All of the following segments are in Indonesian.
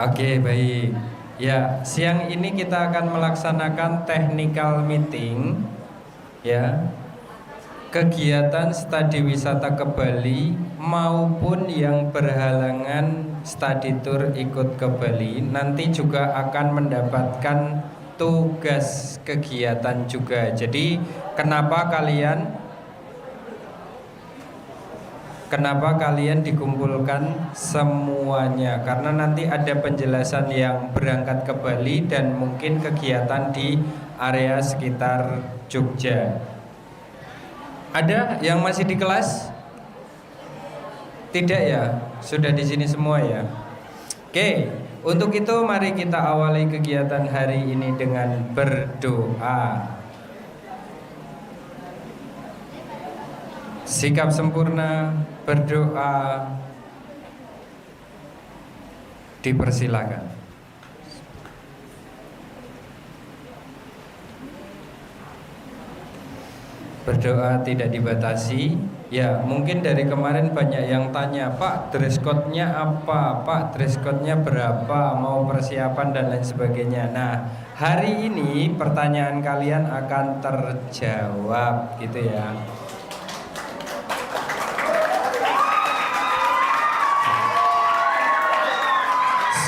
Oke, baik. Ya, siang ini kita akan melaksanakan technical meeting, ya, kegiatan studi wisata ke Bali maupun yang berhalangan studi tour ikut ke Bali nanti juga akan mendapatkan tugas kegiatan juga. Jadi, Kenapa kalian dikumpulkan semuanya? Karena nanti ada penjelasan yang berangkat ke Bali dan mungkin kegiatan di area sekitar Jogja. Ada yang masih di kelas? Tidak ya? Sudah di sini semua ya? Oke, untuk itu mari kita awali kegiatan hari ini dengan berdoa. Sikap sempurna berdoa dipersilakan. Berdoa tidak dibatasi. Ya, mungkin dari kemarin banyak yang tanya, Pak, dress code-nya apa? Pak, dress code-nya berapa? Mau persiapan dan lain sebagainya. Nah, hari ini pertanyaan kalian akan terjawab gitu ya.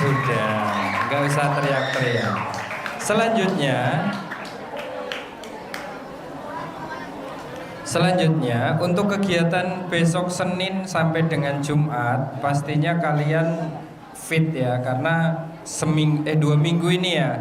Sudah, nggak usah teriak-teriak. Selanjutnya untuk kegiatan besok Senin sampai dengan Jumat pastinya kalian fit ya, karena 2 minggu ini ya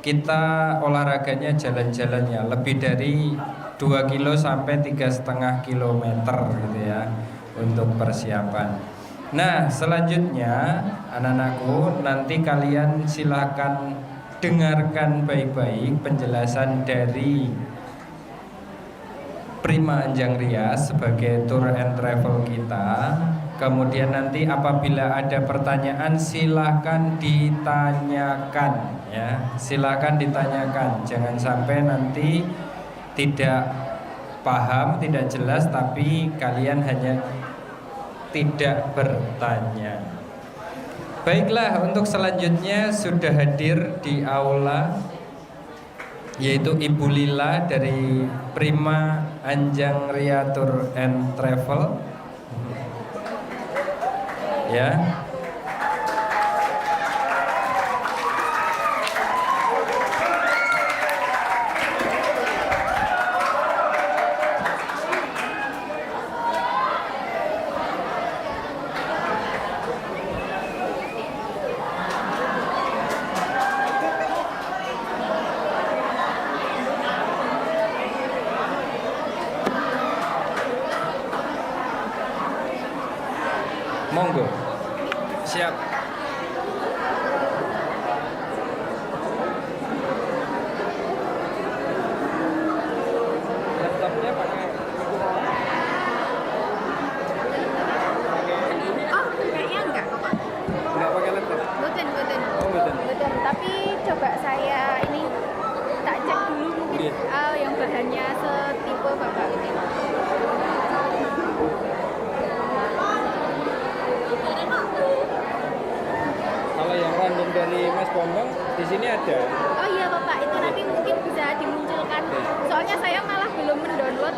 kita olahraganya jalan-jalan ya, lebih dari 2 kilo sampai 3,5 kilometer gitu ya untuk persiapan. Nah, selanjutnya anak-anakku, nanti kalian silakan dengarkan baik-baik penjelasan dari Prima Anjang Rias sebagai tour and travel kita. Kemudian nanti apabila ada pertanyaan silahkan ditanyakan ya, silahkan ditanyakan. Jangan sampai nanti tidak paham, tidak jelas, tapi kalian hanya tidak bertanya. Baiklah, untuk selanjutnya sudah hadir di aula yaitu Ibu Lila dari Prima Anjang Ria Tour and Travel. Ya. Monggo. Siap. Laptopnya pakai Kayaknya enggak kok, Pak. Enggak pakai laptop. Boten. Oh, betul. Boten, tapi coba saya ini tak cek dulu mungkin yang bahannya setipe Bapak ini. Kalau yang random dari Mas Bambang di sini ada. Oh iya Bapak, itu nanti mungkin bisa dimunculkan. Soalnya saya malah belum mendownload.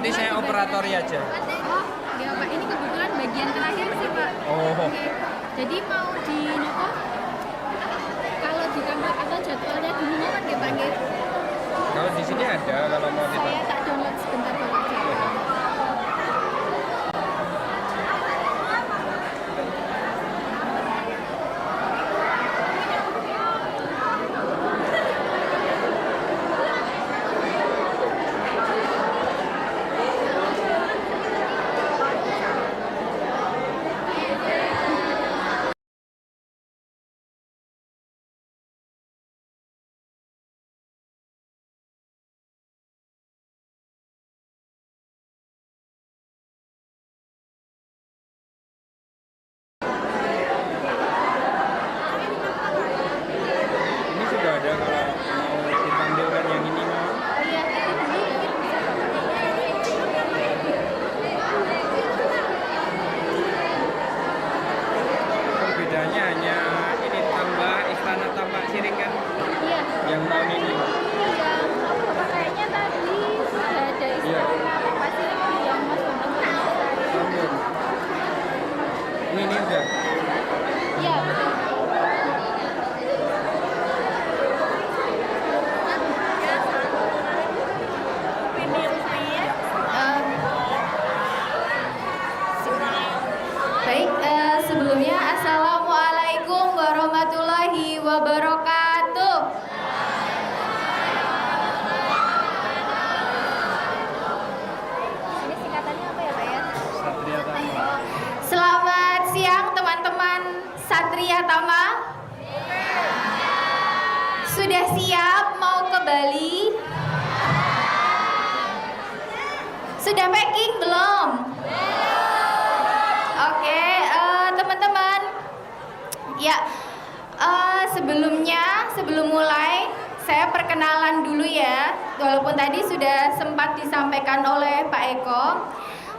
nanti saya operatori aja. Oh, ya Pak, ini kebetulan bagian terakhir sih Pak. Oh. Oke. Jadi mau di nopo? Kalau di kamar atau jadwalnya dulu kan nggih Pak nggih? Kalau di sini ada, kalau mau kita. Saya tak download sebentar Bapak jadwal. Ini sudah ada kalau mau ditampilkan yang ini mau. Oh iya, itu dulu mungkin bisa Bapak. Perbedaannya hanya ini tambah istana tambak siring kan Iya. yang tahun ini. Iya. Oh, Bapak kayaknya tadi sudah ada Iya. istana pasti yang Mas Bambang Prameswari. Tahun. Ini udah. Iya, betul. Baik, sebelumnya Assalamualaikum warahmatullahi wabarakatuh. Ini singkatannya apa ya Pak ya? Satria Tama. Selamat siang teman-teman Satria Tama. Sudah siap mau ke Bali? Sudah packing belum? Oke, teman-teman. Ya, sebelum mulai saya perkenalan dulu ya. Walaupun tadi sudah sempat disampaikan oleh Pak Eko.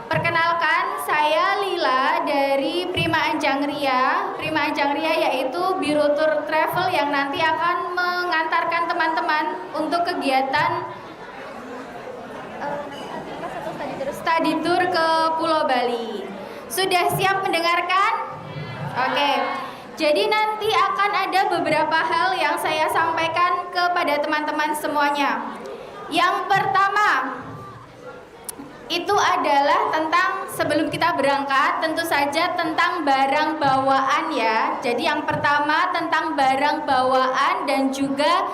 Perkenalkan, saya Lila dari Prima Anjang Ria. Prima Anjang Ria yaitu Biro Tour Travel yang nanti akan mengantarkan teman-teman untuk kegiatan study tour ke Pulau Bali. Sudah siap mendengarkan? Oke. Jadi nanti akan ada beberapa hal yang saya sampaikan kepada teman-teman semuanya. Yang pertama, itu adalah tentang sebelum kita berangkat, tentu saja tentang barang bawaan ya. Jadi yang pertama tentang barang bawaan dan juga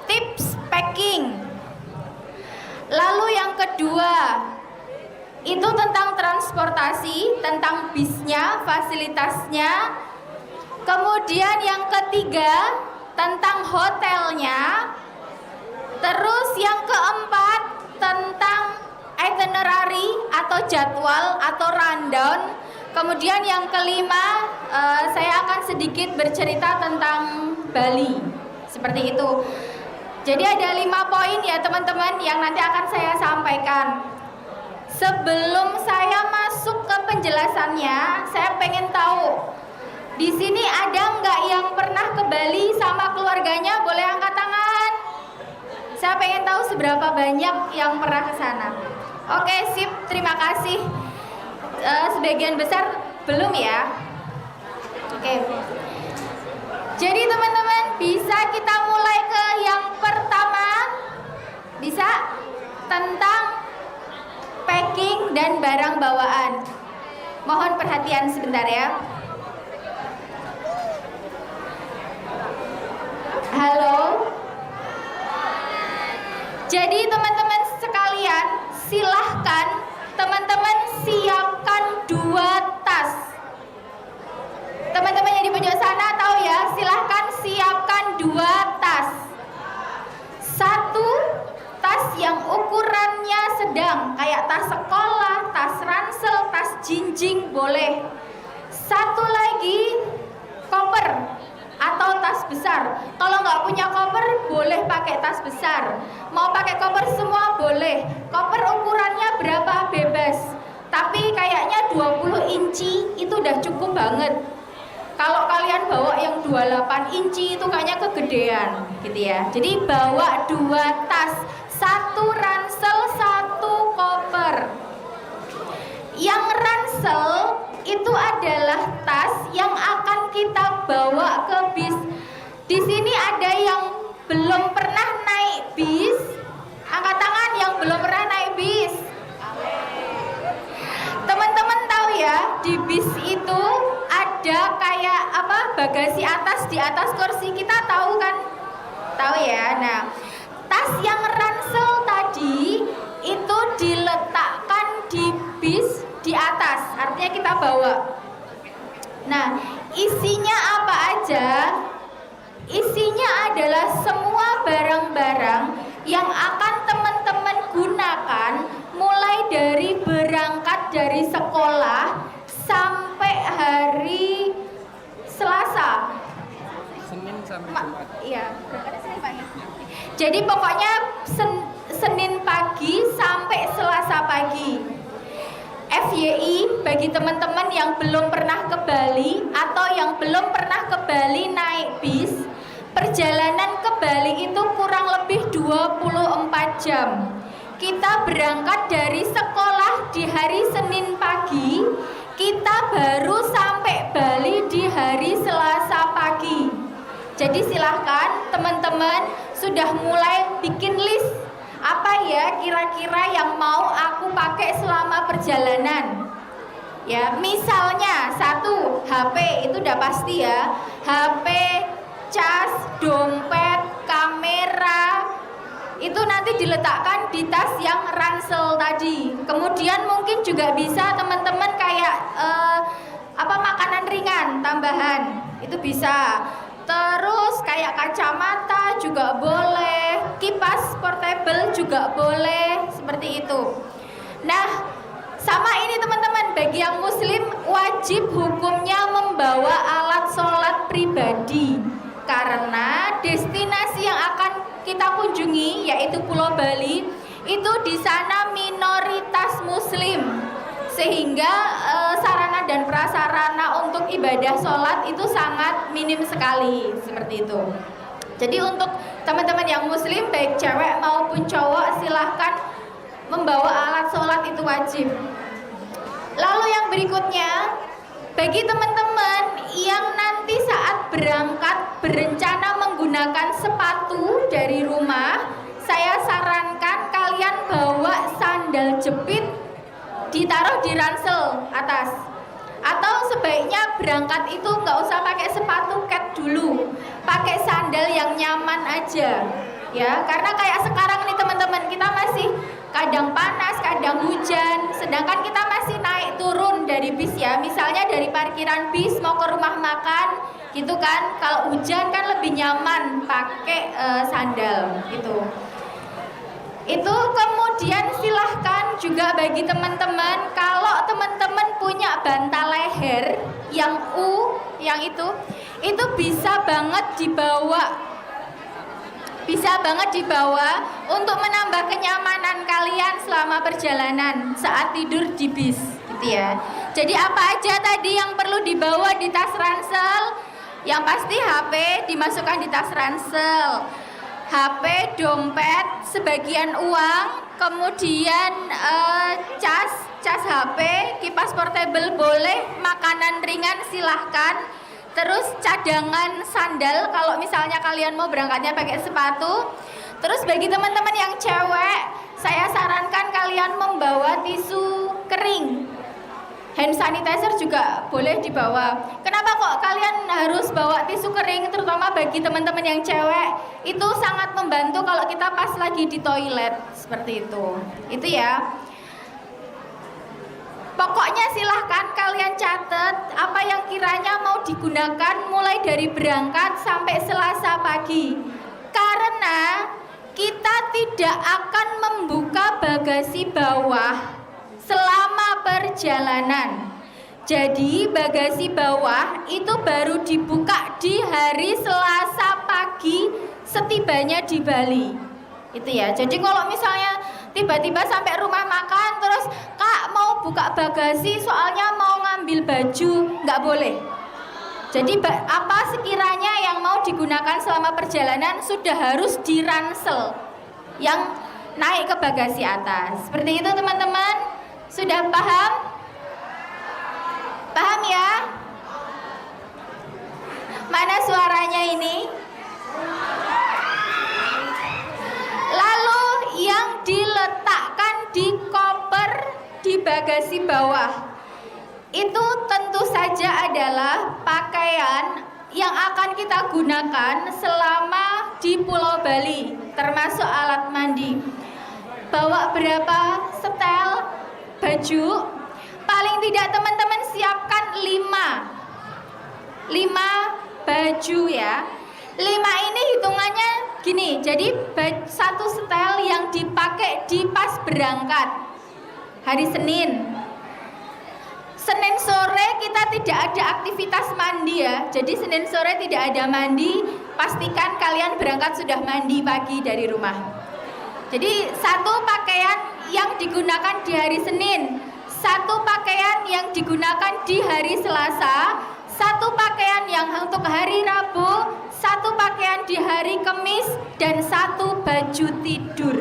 tips packing. Lalu yang kedua, itu tentang transportasi, tentang bisnya, fasilitasnya. Kemudian yang ketiga, tentang hotelnya. Terus yang keempat, tentang itinerary atau jadwal atau rundown. Kemudian yang kelima, saya akan sedikit bercerita tentang Bali. Seperti itu. Jadi ada 5 poin ya teman-teman yang nanti akan saya sampaikan. Sebelum saya masuk ke penjelasannya, saya pengen tahu di sini ada nggak yang pernah ke Bali sama keluarganya? Boleh angkat tangan. Saya pengen tahu seberapa banyak yang pernah ke sana. Oke, sip. Terima kasih. Sebagian besar belum ya. Oke. Jadi teman-teman, bisa kita mulai ke yang pertama? Bisa? Tentang packing dan barang bawaan. Mohon perhatian sebentar ya. Halo. Jadi teman-teman sekalian, silahkan teman-teman siapkan 2 tas. Teman-teman yang di pojok sana tahu ya, silahkan siapkan 2 tas. 1 tas yang ukurannya sedang, kayak tas sekolah, tas ransel, tas jinjing boleh. 1 lagi koper atau tas besar. Kalau nggak punya koper boleh pakai tas besar. Mau pakai koper semua boleh. Koper ukurannya berapa bebas. Tapi kayaknya 20 inci itu udah cukup banget. Kalau kalian bawa yang 28 inci itu kayaknya kegedean gitu ya. Jadi bawa 2 tas, 1 ransel, 1 koper. besar. Yang ransel itu adalah tas yang akan kita bawa ke bis. Di sini ada yang belum pernah naik bis? Angkat tangan yang belum pernah naik bis. Teman-teman tahu ya, di bis itu ada kayak apa? Bagasi atas di atas kursi, kita tahu kan? Tahu ya. Nah, tas yang ransel tadi itu diletakkan di bis di atas, artinya kita bawa. Nah, isinya apa aja? Isinya adalah semua barang-barang yang akan teman-teman gunakan mulai dari berangkat dari sekolah sampai hari Selasa. Senin sampai Jumat. Iya, berangkatnya Senin pagi. Jadi pokoknya Senin pagi sampai Selasa pagi. FYI bagi teman-teman yang belum pernah ke Bali atau yang belum pernah ke Bali naik bis, perjalanan ke Bali itu kurang lebih 24 jam. Kita berangkat dari sekolah di hari Senin pagi, kita baru sampai Bali di hari Selasa pagi. Jadi silahkan teman-teman sudah mulai bikin list apa ya kira-kira yang mau aku pakai selama perjalanan. Ya, misalnya satu, HP itu udah pasti ya. HP, cas, dompet, kamera itu nanti diletakkan di tas yang ransel tadi. Kemudian mungkin juga bisa teman-teman kayak makanan ringan tambahan itu bisa. Terus kayak kacamata juga boleh, kipas portable juga boleh, seperti itu. Nah, sama ini teman-teman, bagi yang muslim wajib hukumnya membawa alat sholat pribadi. Karena destinasi yang akan kita kunjungi yaitu Pulau Bali itu di sana minoritas muslim. Sehingga sarana dan prasarana untuk ibadah sholat itu sangat minim sekali, seperti itu. Jadi untuk teman-teman yang muslim baik cewek maupun cowok silahkan membawa alat sholat, itu wajib. Lalu yang berikutnya, bagi teman-teman yang nanti saat berangkat berencana menggunakan sepatu dari rumah, saya sarankan kalian bawa sandal jepit ditaruh di ransel atas. Atau sebaiknya berangkat itu nggak usah pakai sepatu cat dulu, pakai sandal yang nyaman aja ya. Karena kayak sekarang nih teman-teman, kita masih kadang panas, kadang hujan, sedangkan kita masih naik turun dari bis ya. Misalnya dari parkiran bis mau ke rumah makan gitu kan, kalau hujan kan lebih nyaman pakai sandal gitu. Itu kemudian silahkan juga bagi teman-teman, kalau teman-teman punya bantal leher yang yang itu bisa banget dibawa untuk menambah kenyamanan kalian selama perjalanan saat tidur di bis gitu ya. Jadi apa aja tadi yang perlu dibawa di tas ransel? Yang pasti HP dimasukkan di tas ransel, HP, dompet, sebagian uang, kemudian cas HP, kipas portable boleh, makanan ringan silahkan, terus cadangan sandal kalau misalnya kalian mau berangkatnya pakai sepatu. Terus bagi teman-teman yang cewek, saya sarankan kalian membawa tisu kering. Hand sanitizer juga boleh dibawa. Kenapa kok kalian harus bawa tisu kering, terutama bagi teman-teman yang cewek? Itu sangat membantu kalau kita pas lagi di toilet, seperti itu. Itu ya. Pokoknya silahkan kalian catat apa yang kiranya mau digunakan mulai dari berangkat sampai Selasa pagi. Karena kita tidak akan membuka bagasi bawah selama perjalanan. Jadi bagasi bawah itu baru dibuka di hari Selasa pagi setibanya di Bali. Itu ya. Jadi kalau misalnya tiba-tiba sampai rumah makan terus, "Kak, mau buka bagasi soalnya mau ngambil baju," nggak boleh. Jadi apa sekiranya yang mau digunakan selama perjalanan sudah harus diransel. Yang naik ke bagasi atas. Seperti itu teman-teman. Sudah paham? Paham ya? Mana suaranya ini? Lalu yang diletakkan di koper di bagasi bawah itu tentu saja adalah pakaian yang akan kita gunakan selama di Pulau Bali, termasuk alat mandi. Bawa berapa setel baju? Paling tidak teman-teman siapkan 5 baju ya. 5 ini hitungannya gini, jadi satu setel yang dipakai di pas berangkat hari Senin. Senin sore kita tidak ada aktivitas mandi ya. Jadi Senin sore tidak ada mandi. Pastikan kalian berangkat sudah mandi pagi dari rumah. Jadi satu pakaian yang digunakan di hari Senin, satu pakaian yang digunakan di hari Selasa, satu pakaian yang untuk hari Rabu, satu pakaian di hari Kamis, dan satu baju tidur.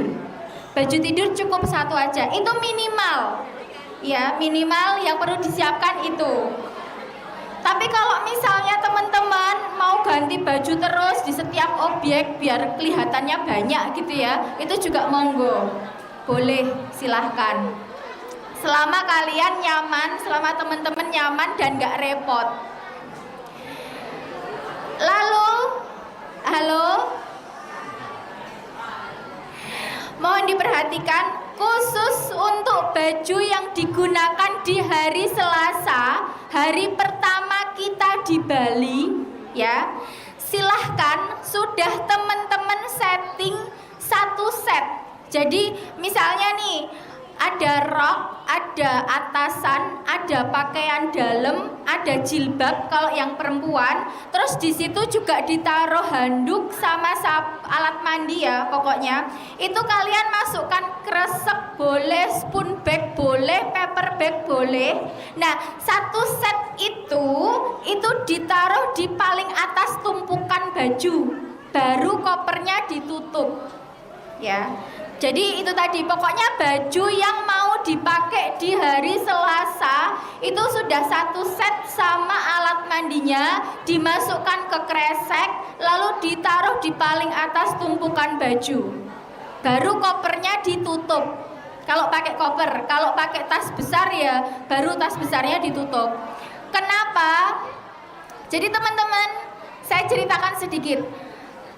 Baju tidur cukup satu aja. Itu minimal. Ya, minimal yang perlu disiapkan itu. Tapi kalau misalnya teman-teman mau ganti baju terus di setiap objek biar kelihatannya banyak gitu ya, itu juga monggo. Boleh, silahkan. Selama kalian nyaman, selama teman-teman nyaman dan gak repot. Lalu, halo? Mohon diperhatikan, khusus untuk baju yang digunakan di hari Selasa, hari pertama kita di Bali ya, silahkan sudah teman-teman setting satu set. Jadi misalnya nih ada rok, ada atasan, ada pakaian dalam, ada jilbab kalau yang perempuan. Terus di situ juga ditaruh handuk sama alat mandi ya pokoknya. Itu kalian masukkan kresek boleh, spoon bag boleh, paper bag boleh. Nah, satu set itu ditaruh di paling atas tumpukan baju. Baru kopernya ditutup. Ya. Jadi itu tadi, pokoknya baju yang mau dipakai di hari Selasa itu sudah satu set sama alat mandinya, dimasukkan ke kresek, lalu ditaruh di paling atas tumpukan baju. Baru kopernya ditutup. Kalau pakai koper, kalau pakai tas besar ya baru tas besarnya ditutup. Kenapa? Jadi teman-teman, saya ceritakan sedikit.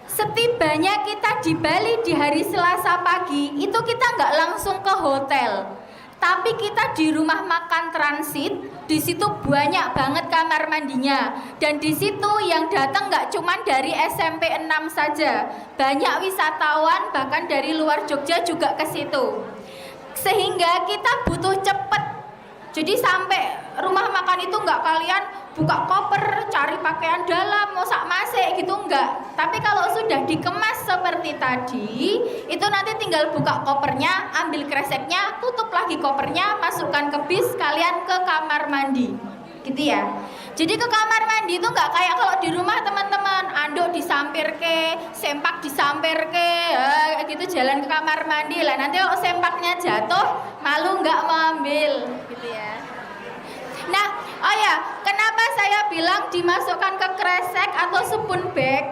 Setibanya kita di Bali di hari Selasa pagi, itu kita nggak langsung ke hotel, tapi kita di rumah makan transit. Di situ banyak banget kamar mandinya, dan di situ yang datang nggak cuma dari SMP 6 saja, banyak wisatawan bahkan dari luar Jogja juga ke situ. Sehingga kita butuh cepet. Jadi sampai rumah makan itu nggak kalian buka koper, cari pakaian dalam, masak masak gitu enggak. Tapi kalau sudah dikemas seperti tadi, itu nanti tinggal buka kopernya, ambil kreseknya, tutup lagi kopernya, masukkan ke bis, kalian ke kamar mandi. Gitu ya. Jadi ke kamar mandi itu nggak kayak kalau di rumah teman-teman, anduk disampirke, sempak disampirke, gitu jalan ke kamar mandi lah. Nanti kalau sempaknya jatuh, malu nggak mau ambil, gitu ya. Nah, oh ya, kenapa saya bilang dimasukkan ke kresek atau spoon bag?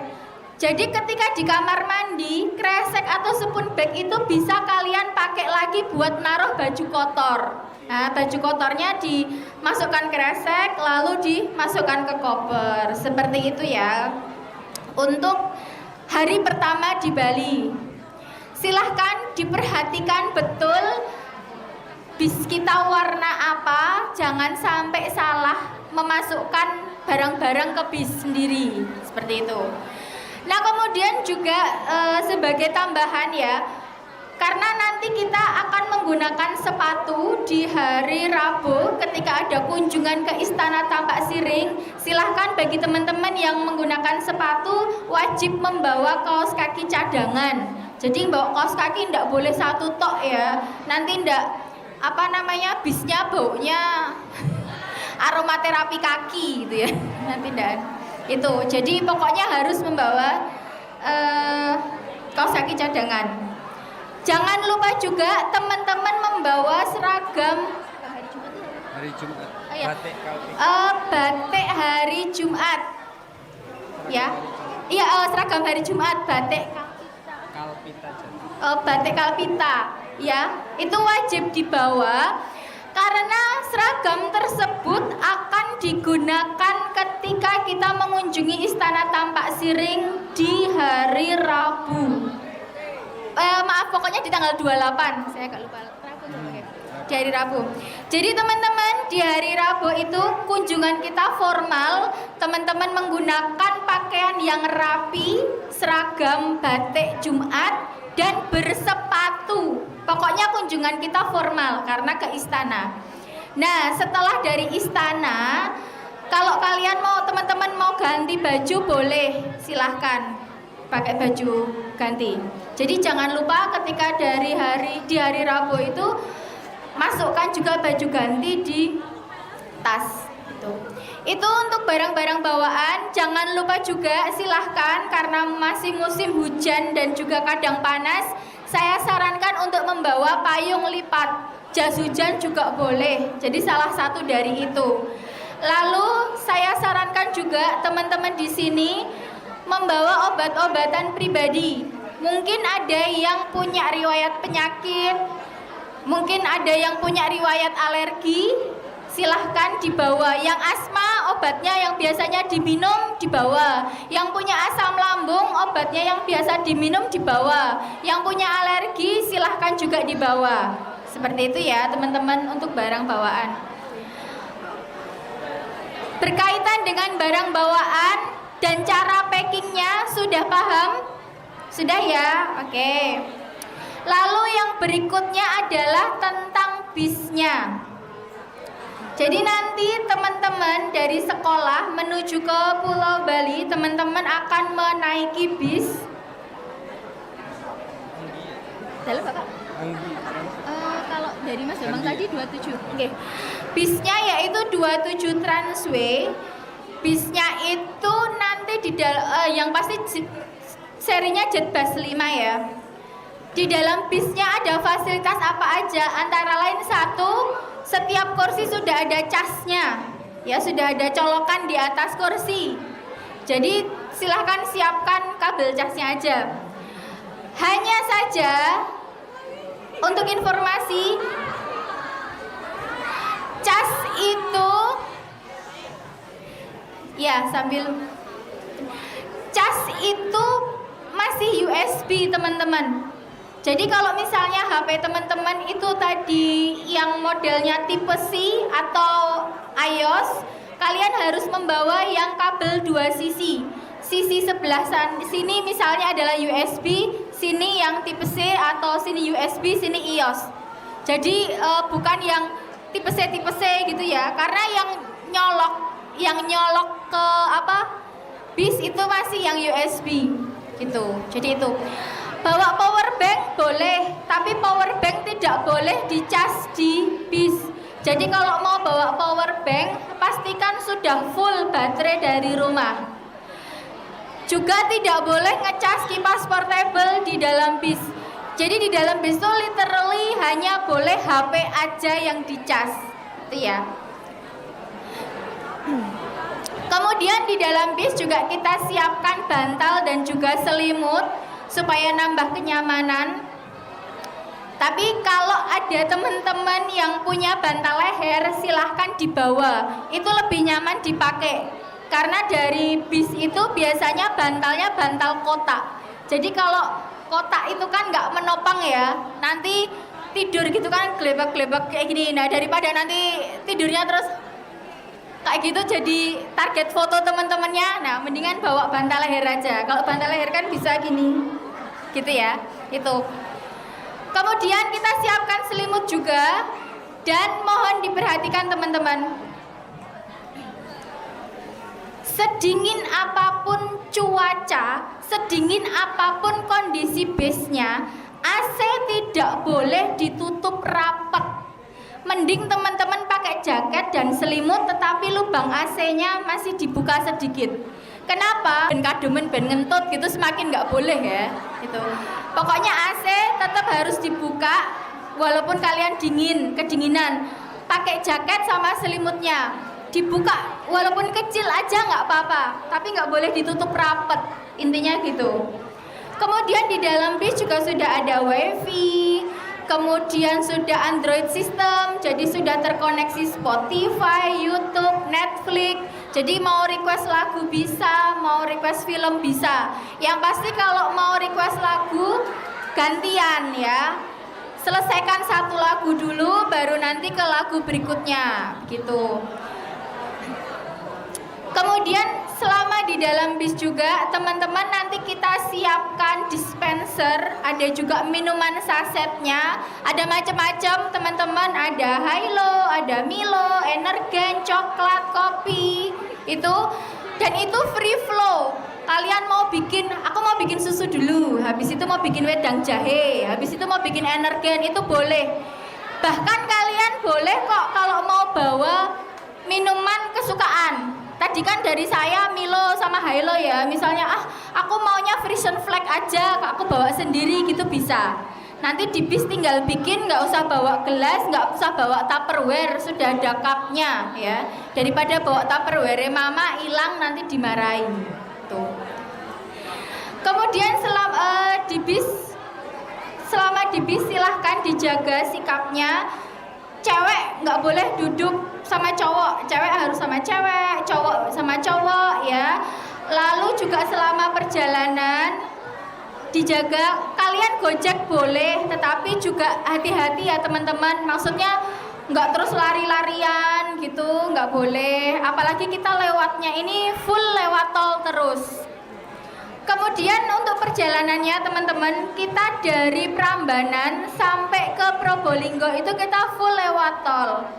Jadi ketika di kamar mandi, kresek atau spoon bag itu bisa kalian pakai lagi buat naruh baju kotor. Nah, baju kotornya dimasukkan kresek, lalu dimasukkan ke koper. Seperti itu ya. Untuk hari pertama di Bali, silahkan diperhatikan betul bis kita warna apa, jangan sampai salah memasukkan barang-barang ke bis sendiri, seperti itu. Nah, kemudian juga sebagai tambahan ya, karena nanti kita akan menggunakan sepatu di hari Rabu ketika ada kunjungan ke Istana Tampak Siring. Silahkan bagi teman-teman yang menggunakan sepatu wajib membawa kaos kaki cadangan. Jadi bawa kaos kaki tidak boleh satu tok ya, nanti tidak bisnya baunya aromaterapi kaki gitu ya, nanti tidak itu. Jadi pokoknya harus membawa kaos kaki cadangan. Jangan lupa juga teman-teman membawa seragam Hari Jumat. Oh, iya. Batik Kalpita. Batik hari Jumat. Ya. Iya, seragam hari Jumat batik Kalpita. batik Kalpita, ya. Itu wajib dibawa karena seragam tersebut akan digunakan ketika kita mengunjungi Istana Tampak Siring di hari Rabu. Maaf, pokoknya di tanggal 28. Saya agak lupa. Di hari Rabu. Jadi teman-teman, di hari Rabu itu kunjungan kita formal. Teman-teman menggunakan pakaian yang rapi, seragam batik Jumat, dan bersepatu. Pokoknya kunjungan kita formal karena ke istana. Nah, setelah dari istana, kalau kalian mau, teman-teman mau ganti baju, boleh, silahkan pakai baju ganti. Jadi jangan lupa ketika di hari Rabu itu masukkan juga baju ganti di tas. Itu untuk barang-barang bawaan. Jangan lupa juga, silahkan, karena masih musim hujan dan juga kadang panas, saya sarankan untuk membawa payung lipat. Jas hujan juga boleh, jadi salah satu dari itu. Lalu saya sarankan juga teman-teman di sini membawa obat-obatan pribadi. Mungkin ada yang punya riwayat penyakit, mungkin ada yang punya riwayat alergi, silahkan dibawa. Yang asma, obatnya yang biasanya diminum dibawa. Yang punya asam lambung, obatnya yang biasa diminum dibawa. Yang punya alergi silahkan juga dibawa. Seperti itu ya teman-teman untuk barang bawaan. Berkaitan dengan barang bawaan dan cara packingnya sudah paham? Sudah ya? Oke. Lalu yang berikutnya adalah tentang bisnya. Jadi nanti teman-teman dari sekolah menuju ke Pulau Bali, teman-teman akan menaiki bis. Halo Bapak. Kalau dari Mas Bambang tadi 27. Oke. Bisnya yaitu 27 Transway. Bisnya itu nanti yang pasti serinya Jetbus 5 ya. Di dalam bisnya ada fasilitas apa aja? Antara lain satu, setiap kursi sudah ada casnya, ya, sudah ada colokan di atas kursi. Jadi silahkan siapkan kabel casnya aja. Hanya saja untuk informasi, cas itu ya cas itu masih USB teman-teman. Jadi kalau misalnya HP teman-teman itu tadi yang modelnya tipe C atau iOS, kalian harus membawa yang kabel 2 sisi. Sisi sebelah sini misalnya adalah USB, sini yang tipe C, atau sini USB, sini iOS. Jadi bukan yang tipe C gitu ya, karena yang nyolok ke bis itu masih yang USB gitu. Jadi itu. Bawa power bank boleh, tapi power bank tidak boleh dicas di bis. Jadi kalau mau bawa power bank, pastikan sudah full baterai dari rumah. Juga tidak boleh ngecas kipas portable di dalam bis. Jadi di dalam bis itu literally hanya boleh HP aja yang dicas. Itu ya. Kemudian di dalam bis juga kita siapkan bantal dan juga selimut supaya nambah kenyamanan. Tapi kalau ada teman-teman yang punya bantal leher, silahkan dibawa. Itu lebih nyaman dipakai. Karena dari bis itu biasanya bantalnya bantal kotak. Jadi kalau kotak itu kan nggak menopang ya, nanti tidur gitu kan gelebak-gelebak kayak gini. Nah daripada nanti tidurnya terus kayak gitu jadi target foto teman-temannya, nah mendingan bawa bantal leher aja. Kalau bantal leher kan bisa gini, gitu ya. Itu. Kemudian kita siapkan selimut juga, dan mohon diperhatikan teman-teman. Sedingin apapun cuaca, sedingin apapun kondisi bisnya, AC tidak boleh ditutup rapat. Mending teman-teman pakai jaket dan selimut tetapi lubang AC-nya masih dibuka sedikit. Kenapa? Ben kademen, ben ngentut gitu semakin nggak boleh ya. Itu. Pokoknya AC tetap harus dibuka walaupun kalian kedinginan. Pakai jaket sama selimutnya. Dibuka walaupun kecil aja nggak apa-apa, tapi nggak boleh ditutup rapet. Intinya gitu. Kemudian di dalam bis juga sudah ada WiFi, kemudian sudah Android system, jadi sudah terkoneksi Spotify, YouTube, Netflix. Jadi mau request lagu bisa, mau request film bisa. Yang pasti kalau mau request lagu gantian ya. Selesaikan satu lagu dulu, baru nanti ke lagu berikutnya, gitu. Kemudian selama di dalam bis juga teman-teman nanti kita siapkan dispenser, ada juga minuman sasetnya, ada macam-macam teman-teman, ada Hilo, ada Milo, Energen, coklat, kopi, itu dan itu free flow. Kalian mau aku mau bikin susu dulu, habis itu mau bikin wedang jahe, habis itu mau bikin Energen, itu boleh. Bahkan kalian boleh kok kalau mau bawa minuman kesukaan. Tadi kan dari saya Milo sama Hilo ya, misalnya aku maunya Frisian Flag aja, aku bawa sendiri gitu bisa. Nanti di bis tinggal bikin, nggak usah bawa gelas, nggak usah bawa Tupperware, sudah ada cupnya ya. Daripada bawa Tupperware mama hilang nanti dimarahin. Tuh. Kemudian selama di bis silahkan dijaga sikapnya. Cewek nggak boleh duduk sama cowok, cewek harus sama cewek, cowok sama cowok ya. Lalu juga selama perjalanan dijaga, kalian gojek boleh, tetapi juga hati-hati ya teman-teman. Maksudnya nggak terus lari-larian gitu, nggak boleh. Apalagi kita lewatnya ini full lewat tol terus. Kemudian untuk perjalanannya teman-teman, kita dari Prambanan sampai ke Probolinggo itu kita full lewat tol.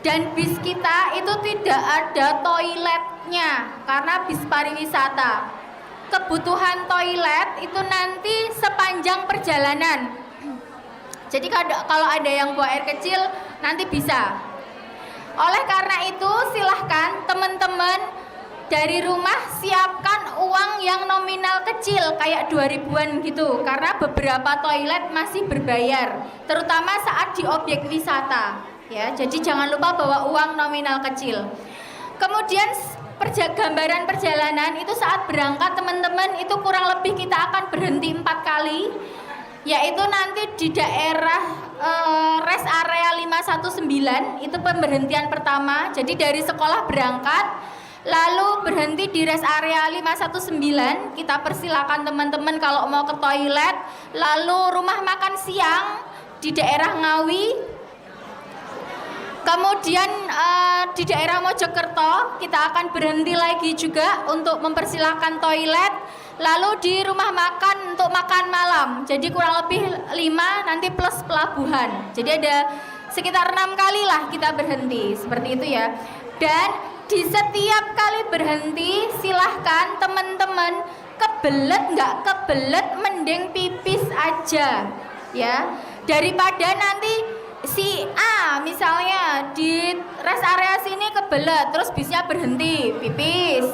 Dan bis kita itu tidak ada toiletnya karena bis pariwisata. Kebutuhan toilet itu nanti sepanjang perjalanan. Jadi kalau ada yang buang air kecil nanti bisa. Oleh karena itu silahkan teman-teman dari rumah siapkan uang yang nominal kecil kayak 2000-an gitu, karena beberapa toilet masih berbayar, terutama saat di objek wisata ya. Jadi jangan lupa bawa uang nominal kecil. Kemudian gambaran perjalanan itu saat berangkat teman-teman itu kurang lebih kita akan berhenti 4 kali, yaitu nanti di daerah rest area 519 itu pemberhentian pertama. Jadi dari sekolah berangkat lalu berhenti di rest area 519, kita persilakan teman-teman kalau mau ke toilet. Lalu rumah makan siang di daerah Ngawi. Kemudian di daerah Mojokerto kita akan berhenti lagi juga untuk mempersilahkan toilet. Lalu di rumah makan untuk makan malam, jadi kurang lebih 5 nanti plus pelabuhan. Jadi ada sekitar 6 kali lah kita berhenti, seperti itu ya. Dan di setiap kali berhenti silahkan teman-teman kebelet nggak kebelet mending pipis aja ya, daripada nanti si A misalnya di rest area sini kebelet terus bisnya berhenti pipis,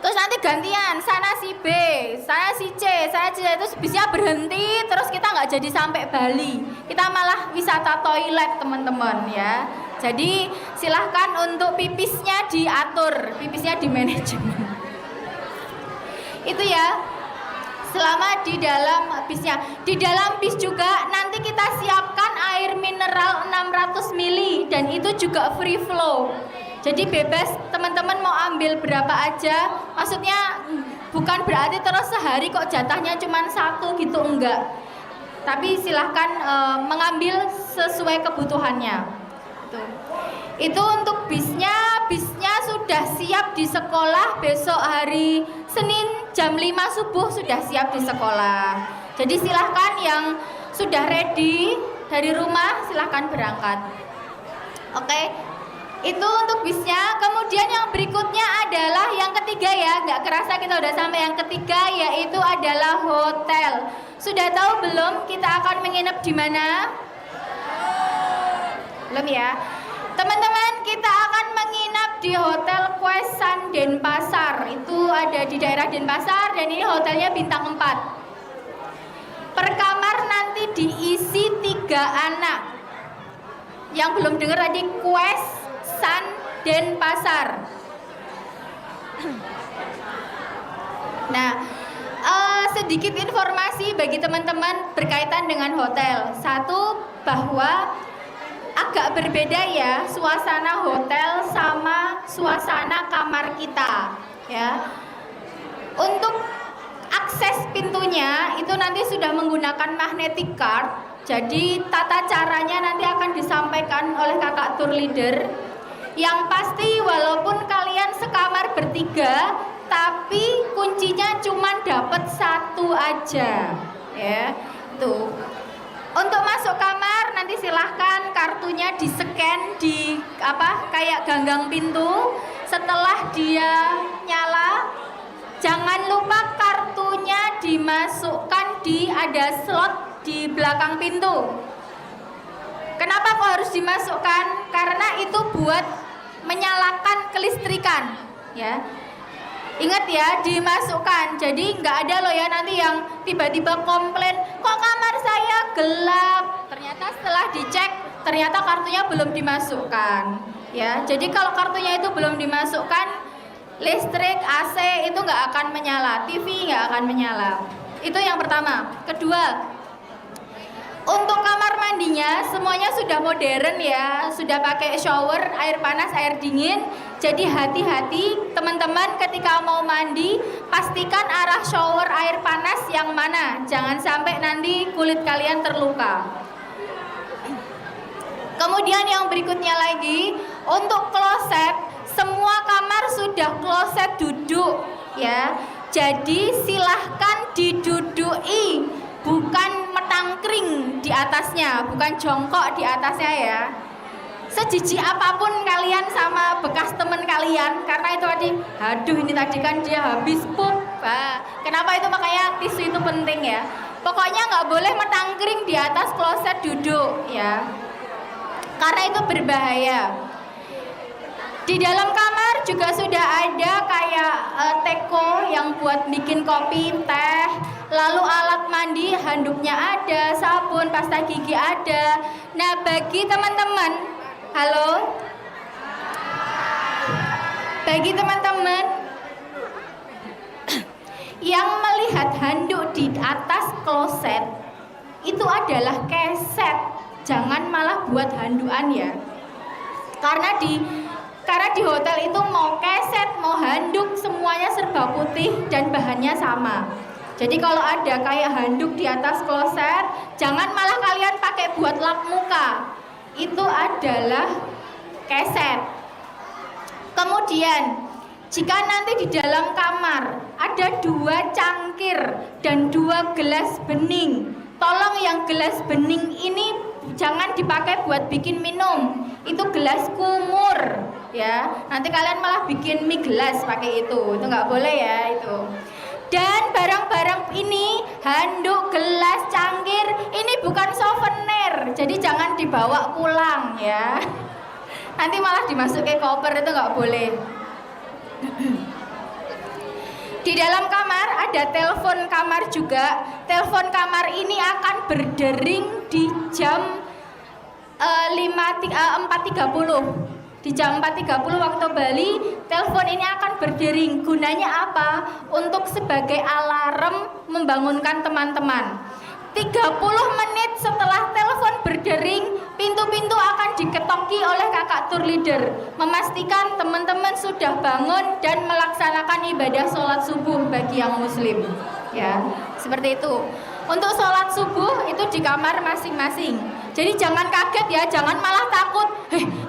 terus nanti gantian sana si B, sana si C, sana C, terus bisnya berhenti terus kita nggak jadi sampai Bali, kita malah wisata toilet teman-teman ya. Jadi silahkan untuk pipisnya diatur, pipisnya di manajemen. Itu ya, selama di dalam bisnya. Di dalam bis juga nanti kita siapkan air mineral 600 ml dan itu juga free flow. Jadi bebas teman-teman mau ambil berapa aja. Maksudnya bukan berarti terus sehari kok jatahnya cuma 1 gitu, enggak. Tapi silahkan mengambil sesuai kebutuhannya. Itu untuk bisnya sudah siap di sekolah besok hari Senin jam 5 subuh sudah siap di sekolah. Jadi silahkan yang sudah ready dari rumah silahkan berangkat. Oke, itu untuk bisnya. Kemudian yang berikutnya adalah yang ketiga ya, nggak kerasa kita udah sampai yang ketiga, yaitu adalah hotel. Sudah tahu belum kita akan menginap di mana? Belum ya? Teman-teman, kita akan menginap di Hotel Quesan Denpasar. Itu ada di daerah Denpasar dan ini hotelnya bintang 4. Per kamar nanti diisi 3 anak. Yang belum dengar tadi, Quesan Denpasar. Nah, sedikit informasi bagi teman-teman berkaitan dengan hotel. Satu, bahwa agak berbeda ya suasana hotel sama suasana kamar kita ya. Untuk akses pintunya itu nanti sudah menggunakan magnetic card. Jadi tata caranya nanti akan disampaikan oleh kakak tour leader. Yang pasti walaupun kalian sekamar bertiga, tapi kuncinya cuma dapat 1 aja ya. Tuh. Untuk masuk kamar nanti silahkan kartunya di-scan di kayak ganggang pintu. Setelah dia nyala, jangan lupa kartunya dimasukkan ada slot di belakang pintu. Kenapa kok harus dimasukkan? Karena itu buat menyalakan kelistrikan ya. Ingat ya, dimasukkan. Jadi nggak ada loh ya nanti yang tiba-tiba komplain, kok kamar saya gelap. Ternyata setelah dicek, ternyata kartunya belum dimasukkan. Ya, jadi kalau kartunya itu belum dimasukkan, listrik, AC itu nggak akan menyala, TV nggak akan menyala. Itu yang pertama. Kedua, untuk kamar mandinya semuanya sudah modern ya, sudah pakai shower, air panas, air dingin. Jadi hati-hati teman-teman ketika mau mandi, pastikan arah shower air panas yang mana. Jangan sampai nanti kulit kalian terluka. Kemudian yang berikutnya lagi, untuk kloset, semua kamar sudah kloset duduk ya. Jadi silahkan didudui, bukan metangkring di atasnya, bukan jongkok di atasnya ya. Sejijik apapun kalian sama bekas temen kalian, karena itu tadi, aduh ini tadi kan dia habis pup. Kenapa itu, makanya tisu itu penting ya. Pokoknya nggak boleh metangkring di atas kloset duduk ya, karena itu berbahaya. Di dalam kamar juga sudah ada kayak teko yang buat bikin kopi, teh, lalu alat mandi, handuknya ada, sabun, pasta gigi ada. Nah, bagi teman-teman, halo? Bagi teman-teman yang melihat handuk di atas kloset, itu adalah keset. Jangan malah buat handukan ya. Karena di hotel itu mau keset, mau handuk, semuanya serba putih dan bahannya sama. Jadi kalau ada kayak handuk di atas kloset, jangan malah kalian pakai buat lap muka. Itu adalah keset. Kemudian, jika nanti di dalam kamar ada 2 cangkir dan 2 gelas bening, tolong yang gelas bening ini jangan dipakai buat bikin minum. Itu gelas kumur ya. Nanti kalian malah bikin mie gelas pakai itu nggak boleh ya itu. Dan barang-barang ini, handuk, gelas, cangkir, ini bukan souvenir, jadi jangan dibawa pulang ya. Nanti malah dimasukin koper, itu nggak boleh. Di dalam kamar ada telepon kamar juga. Telepon kamar ini akan berdering di jam 4.30. Di jam 4.30 waktu Bali, telepon ini akan berdering. Gunanya apa? Untuk sebagai alarm membangunkan teman-teman. 30 menit setelah telepon berdering, pintu-pintu akan diketoki oleh kakak tour leader, memastikan teman-teman sudah bangun dan melaksanakan ibadah sholat subuh bagi yang muslim ya, seperti itu. Untuk sholat subuh itu di kamar masing-masing. Jadi jangan kaget ya, jangan malah takut,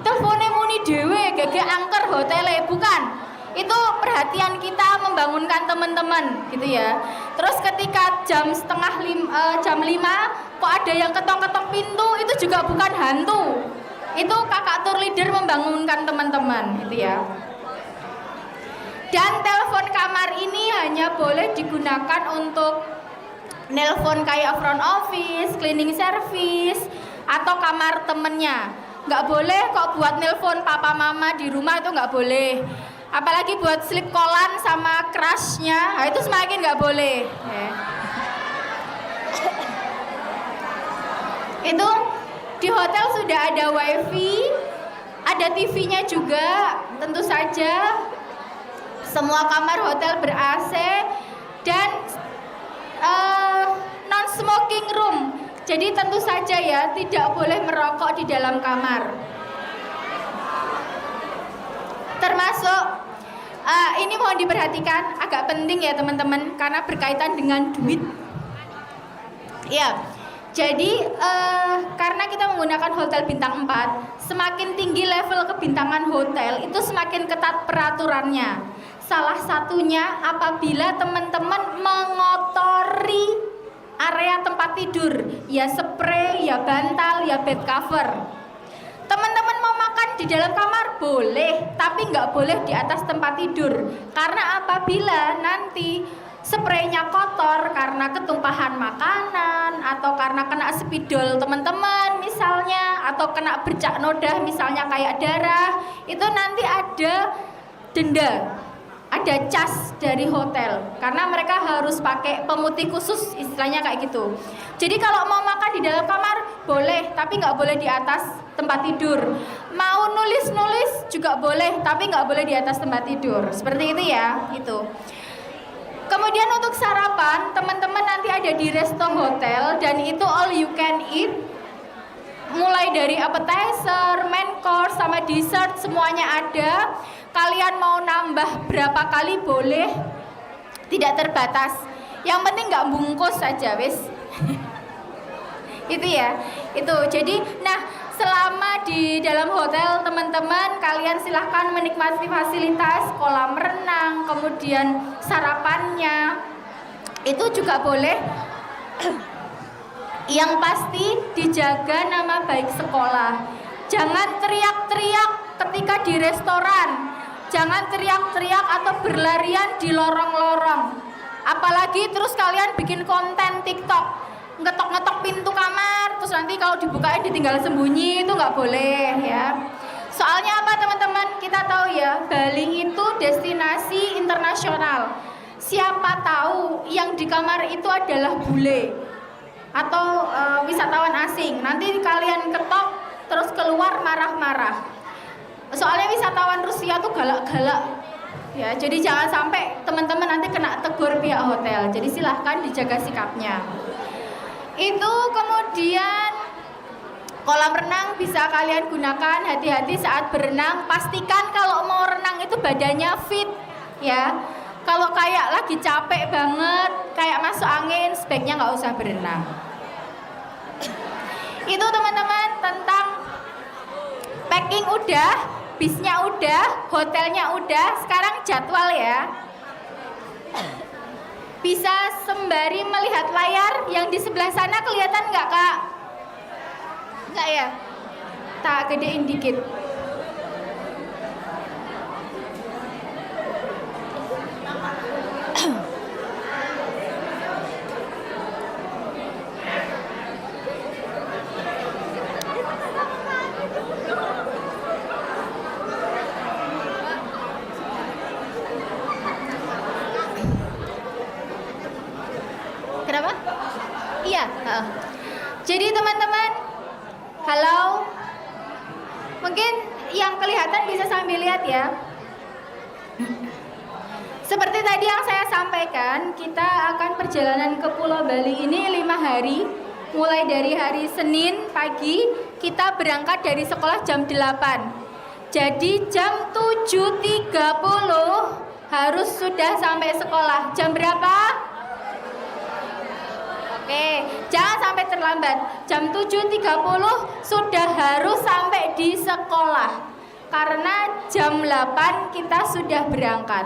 teleponnya muni dewe, gege angker hotele, bukan. Itu perhatian kita membangunkan teman-teman gitu ya. Terus ketika jam 4:30 jam 5 kok ada yang ketok-ketok pintu, itu juga bukan hantu. Itu kakak tour leader membangunkan teman-teman gitu ya. Dan telepon kamar ini hanya boleh digunakan untuk nelpon kayak front office, cleaning service, atau kamar temennya. Nggak boleh kok buat nelpon papa mama di rumah, itu nggak boleh. Apalagi buat slip callan sama crushnya, nah itu semakin nggak boleh. Itu di hotel sudah ada wifi, ada TV-nya juga, tentu saja. Semua kamar hotel ber-AC dan non-smoking room. Jadi tentu saja ya, tidak boleh merokok di dalam kamar. Termasuk ini mohon diperhatikan, agak penting ya teman-teman, karena berkaitan dengan duit. Ya, jadi karena kita menggunakan hotel bintang 4, semakin tinggi level kebintangan hotel itu semakin ketat peraturannya. Salah satunya apabila teman-teman mengotori area tempat tidur, ya spray, ya bantal, ya bed cover. Teman-teman mau makan di dalam kamar boleh, tapi nggak boleh di atas tempat tidur. Karena apabila nanti spraynya kotor karena ketumpahan makanan atau karena kena spidol teman-teman misalnya, atau kena bercak noda misalnya kayak darah, itu nanti ada denda. Ada cas dari hotel karena mereka harus pakai pemutih khusus, istilahnya kayak gitu. Jadi kalau mau makan di dalam kamar boleh, tapi nggak boleh di atas tempat tidur. Mau nulis-nulis juga boleh, tapi nggak boleh di atas tempat tidur. Seperti itu ya, itu. Kemudian untuk sarapan, teman-teman nanti ada di resto hotel dan itu all you can eat. Mulai dari appetizer, main course, sama dessert semuanya ada. Kalian mau nambah berapa kali boleh, tidak terbatas. Yang penting nggak bungkus saja, wis. Itu ya, itu. Jadi, nah selama di dalam hotel teman-teman kalian silahkan menikmati fasilitas kolam renang, kemudian sarapannya itu juga boleh. Yang pasti dijaga nama baik sekolah. Jangan teriak-teriak ketika di restoran. Jangan teriak-teriak atau berlarian di lorong-lorong. Apalagi terus kalian bikin konten TikTok, ngetok-ngetok pintu kamar, terus nanti kalau dibukain ditinggal sembunyi, itu nggak boleh ya. Soalnya apa teman-teman? Kita tahu ya, Bali itu destinasi internasional. Siapa tahu yang di kamar itu adalah bule atau wisatawan asing. Nanti kalian ketok terus keluar marah-marah. Soalnya wisatawan Rusia tuh galak-galak ya, jadi jangan sampai teman-teman nanti kena tegur pihak hotel. Jadi silahkan dijaga sikapnya. Itu kemudian kolam renang bisa kalian gunakan, hati-hati saat berenang. Pastikan kalau mau renang itu badannya fit ya. Kalau kayak lagi capek banget, kayak masuk angin, sebaiknya nggak usah berenang. Itu teman-teman tentang packing udah, bisnya udah, hotelnya udah. Sekarang jadwal ya. Bisa sembari melihat layar yang di sebelah sana, kelihatan nggak kak? Nggak ya? Tak gedein dikit. Kenapa? Iya. Jadi teman-teman, halo. Mungkin yang kelihatan bisa sambil lihat ya. Seperti tadi yang saya sampaikan, kita akan perjalanan ke Pulau Bali ini 5 hari. Mulai dari hari Senin pagi, kita berangkat dari sekolah jam 8. Jadi jam 7.30 harus sudah sampai sekolah. Jam berapa? Oke, jangan sampai terlambat. Jam 7.30 sudah harus sampai di sekolah. Karena jam 8 kita sudah berangkat.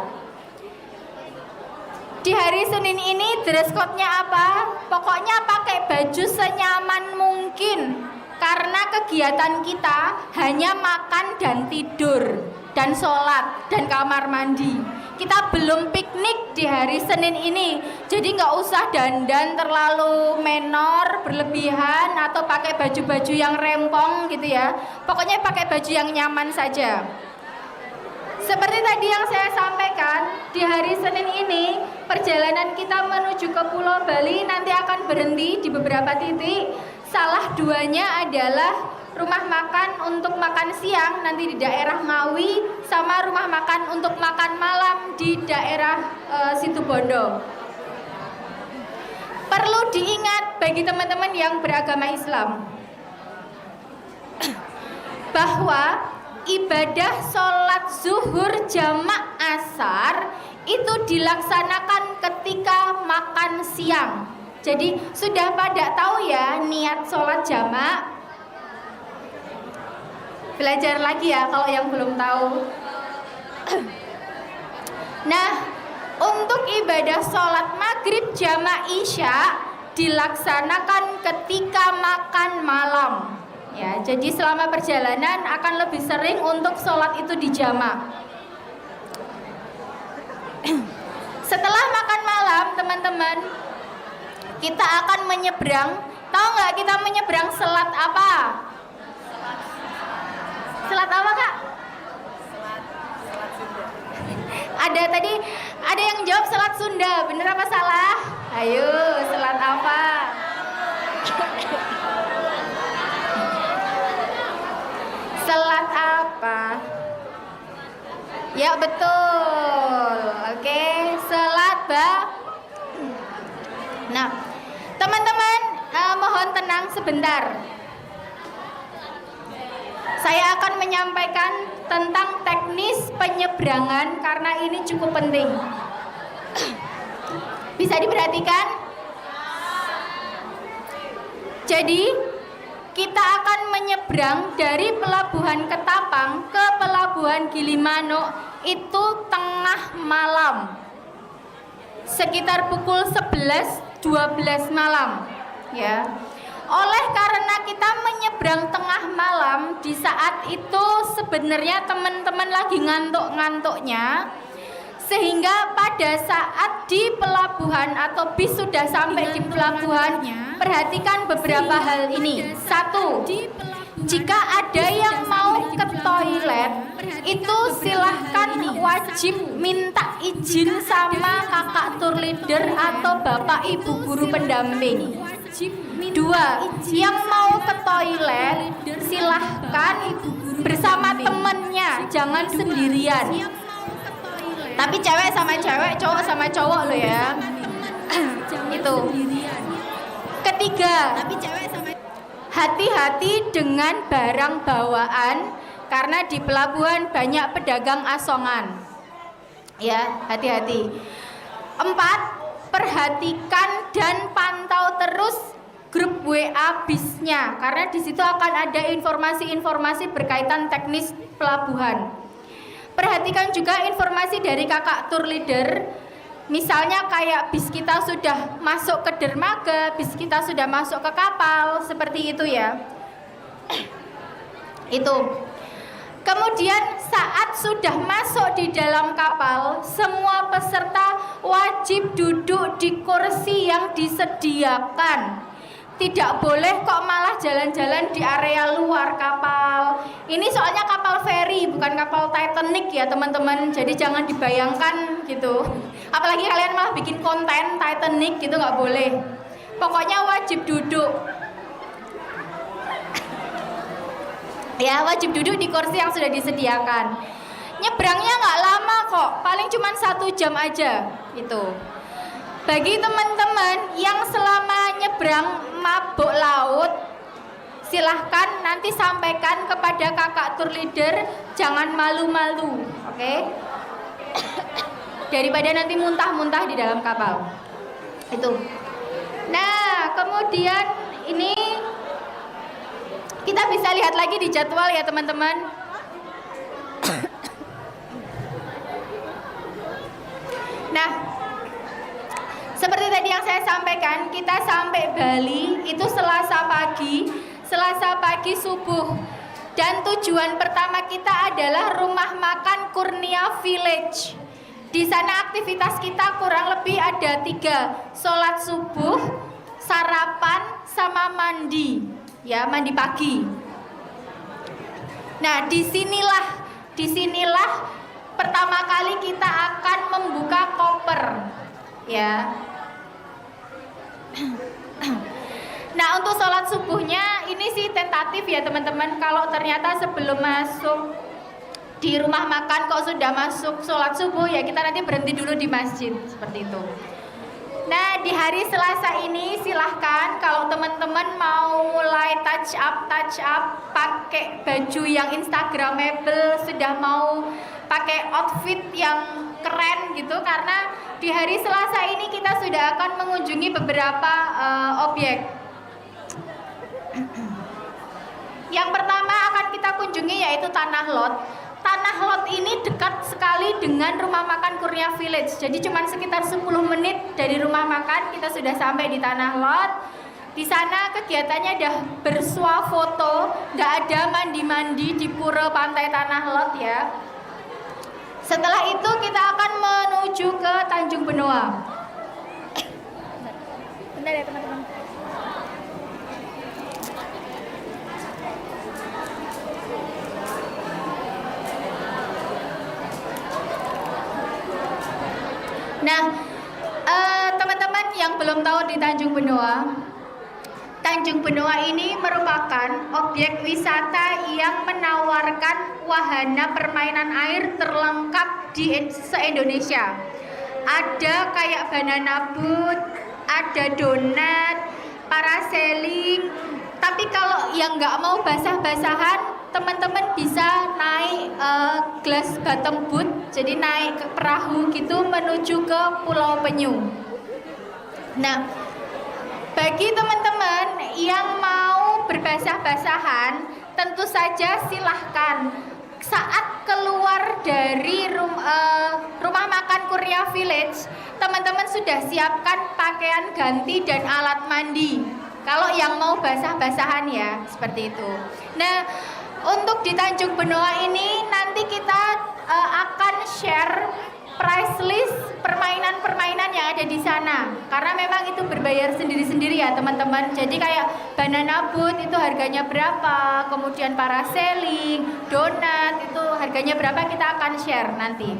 Di hari Senin ini dress code-nya apa? Pokoknya pakai baju senyaman mungkin. Karena kegiatan kita hanya makan dan tidur, dan sholat, dan kamar mandi. Kita belum piknik di hari Senin ini, jadi nggak usah dandan terlalu menor, berlebihan atau pakai baju-baju yang rempong gitu ya. Pokoknya pakai baju yang nyaman saja. Seperti tadi yang saya sampaikan, di hari Senin ini perjalanan kita menuju ke Pulau Bali nanti akan berhenti di beberapa titik. Salah duanya adalah rumah makan untuk makan siang nanti di daerah Ngawi, sama rumah makan untuk makan malam di daerah Situbondo. Perlu diingat bagi teman-teman yang beragama Islam bahwa ibadah sholat zuhur jamak asar itu dilaksanakan ketika makan siang. Jadi sudah pada tahu ya niat sholat jamak? Belajar lagi ya kalau yang belum tahu. Nah, untuk ibadah sholat maghrib jamak isya dilaksanakan ketika makan malam. Ya, jadi selama perjalanan akan lebih sering untuk sholat itu dijamak. Setelah makan malam, teman-teman, kita akan menyeberang. Tahu nggak kita menyeberang selat apa? Selat apa, Kak? Ada yang jawab selat Sunda. Bener apa salah? Ayo, selat apa? Selat apa? Ya betul. Oke, selat Nah, teman-teman mohon tenang sebentar. Saya akan menyampaikan tentang teknis penyeberangan karena ini cukup penting. Bisa diperhatikan? Jadi kita akan menyeberang dari Pelabuhan Ketapang ke Pelabuhan Gilimanuk itu tengah malam, sekitar pukul 11-12 malam ya. Oleh karena kita menyeberang tengah malam, di saat itu sebenarnya teman-teman lagi ngantuk-ngantuknya, sehingga pada saat di pelabuhan atau bis sudah sampai di pelabuhan, perhatikan beberapa hal ini. Satu, jika ada yang mau ke toilet, itu silahkan wajib minta izin sama kakak tour leader atau bapak ibu guru pendamping. Dua, yang mau ke toilet silahkan bersama temennya, jangan sendirian. Tapi cewek sama cewek, cowok sama cowok loh ya. Itu. Ketiga, hati-hati dengan barang bawaan karena di pelabuhan banyak pedagang asongan. Ya, hati-hati. 4, perhatikan dan pantau terus grup WA bisnya karena di situ akan ada informasi-informasi berkaitan teknis pelabuhan. Perhatikan juga informasi dari kakak tour leader. Misalnya kayak bis kita sudah masuk ke dermaga, bis kita sudah masuk ke kapal, seperti itu ya. Itu. Kemudian saat sudah masuk di dalam kapal, semua peserta wajib duduk di kursi yang disediakan. Tidak boleh kok malah jalan-jalan di area luar kapal. Ini soalnya kapal feri, bukan kapal Titanic ya teman-teman. Jadi jangan dibayangkan gitu. Apalagi kalian malah bikin konten Titanic gitu, nggak boleh. Pokoknya wajib duduk. Ya, wajib duduk di kursi yang sudah disediakan. Nyebrangnya nggak lama kok, paling cuma 1 jam aja gitu. Bagi teman-teman yang selama nyebrang mabuk laut, silahkan nanti sampaikan kepada kakak tour leader, jangan malu-malu, oke? Daripada nanti muntah-muntah di dalam kapal. Itu. Nah, kemudian ini kita bisa lihat lagi di jadwal ya teman-teman. Nah, seperti tadi yang saya sampaikan, kita sampai Bali itu Selasa pagi subuh. Dan tujuan pertama kita adalah rumah makan Kurnia Village. Di sana aktivitas kita kurang lebih ada 3, sholat subuh, sarapan, sama mandi, ya, mandi pagi. Nah, disinilah pertama kali kita akan membuka koper, ya. Nah, untuk sholat subuhnya ini sih tentatif ya teman-teman. Kalau ternyata sebelum masuk di rumah makan kok sudah masuk sholat subuh, ya kita nanti berhenti dulu di masjid, seperti itu. Nah, di hari Selasa ini silahkan kalau teman-teman mau mulai touch up pakai baju yang instagramable, sudah mau pakai outfit yang keren gitu, karena di hari Selasa ini kita sudah akan mengunjungi beberapa objek. Yang pertama akan kita kunjungi yaitu Tanah Lot. Tanah Lot ini dekat sekali dengan rumah makan Kurnia Village. Jadi cuma sekitar 10 menit dari rumah makan kita sudah sampai di Tanah Lot. Di sana kegiatannya udah bersuah foto, nggak ada mandi-mandi di pura pantai Tanah Lot ya. Setelah itu kita akan menuju ke Tanjung Benoa. Bentar ya teman-teman. Nah, teman-teman yang belum tahu di Tanjung Benoa ini merupakan objek wisata yang menawarkan wahana permainan air terlengkap di se-Indonesia. Ada kayak banana boat, ada donat, parasailing. Tapi kalau yang nggak mau basah-basahan, teman-teman bisa naik glass bottom boat, jadi naik ke perahu gitu menuju ke Pulau Penyu. Nah, bagi teman-teman yang mau berbasah-basahan, tentu saja silahkan saat keluar dari rumah makan Kurnia Village, teman-teman sudah siapkan pakaian ganti dan alat mandi. Kalau yang mau basah-basahan ya, seperti itu. Nah, untuk di Tanjung Benoa ini nanti kita akan share price list permainan-permainan yang ada di sana. Karena memang itu berbayar sendiri-sendiri ya teman-teman. Jadi kayak banana boat itu harganya berapa, kemudian parasailing, donat itu harganya berapa, kita akan share nanti.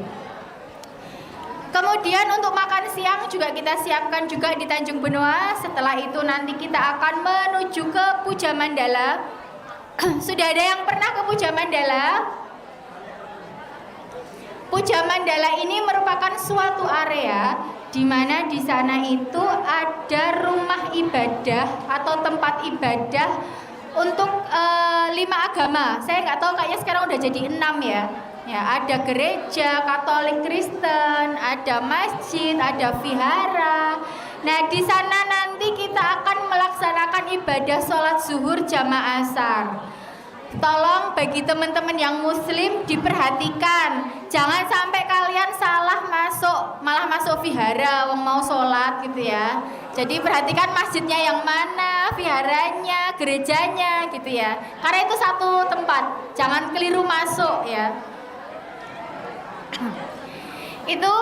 Kemudian untuk makan siang juga kita siapkan juga di Tanjung Benoa. Setelah itu nanti kita akan menuju ke Puja Mandala. Sudah ada yang pernah ke Puja Mandala? Puja Mandala ini merupakan suatu area di mana di sana itu ada rumah ibadah atau tempat ibadah untuk 5 agama. Saya nggak tahu, kayaknya sekarang udah jadi 6 ya. Ya, ada gereja Katolik Kristen, ada masjid, ada vihara. Nah, di sana nanti kita akan melaksanakan ibadah sholat zuhur jamaah asar. Tolong bagi teman-teman yang muslim diperhatikan, jangan sampai kalian salah masuk, malah masuk vihara wong mau sholat gitu ya. Jadi perhatikan masjidnya yang mana, viharanya, gerejanya gitu ya. Karena itu satu tempat, jangan keliru masuk ya. Itu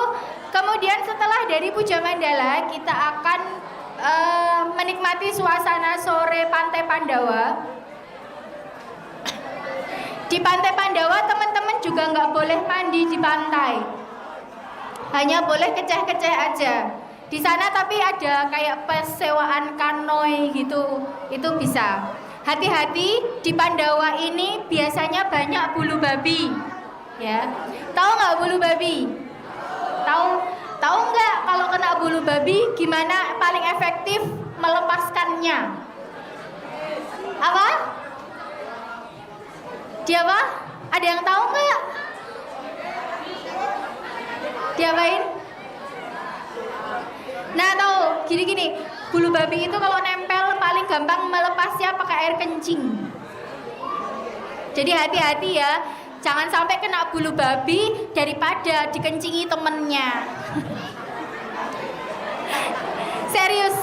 kemudian setelah dari Puja Mandala kita akan menikmati suasana sore Pantai Pandawa. Di Pantai Pandawa teman-teman juga nggak boleh mandi di pantai, hanya boleh keceh-keceh aja di sana. Tapi ada kayak persewaan kanoe gitu, itu bisa. Hati-hati, di Pandawa ini biasanya banyak bulu babi ya. Tahu nggak bulu babi? Tahu nggak kalau kena bulu babi gimana paling efektif melepaskannya? Apa? Dia apa? Ada yang tahu nggak? Diapain? Nah, tahu gini, bulu babi itu kalau nempel paling gampang melepasnya pakai air kencing. Jadi hati-hati ya, jangan sampai kena bulu babi daripada dikencingi temennya. Serius.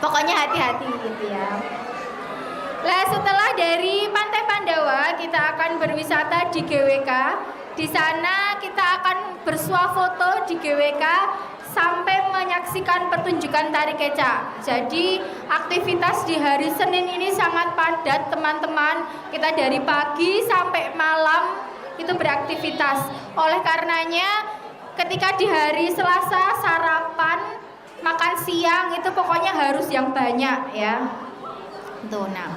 Pokoknya hati-hati gitu ya. Nah, setelah dari Pantai Pandawa kita akan berwisata di GWK. Di sana kita akan bersuah foto di GWK sampai menyaksikan pertunjukan tari kecak. Jadi aktivitas di hari Senin ini sangat padat teman-teman. Kita dari pagi sampai malam itu beraktivitas. Oleh karenanya ketika di hari Selasa sarapan, makan siang itu pokoknya harus yang banyak ya. Tuh, nah.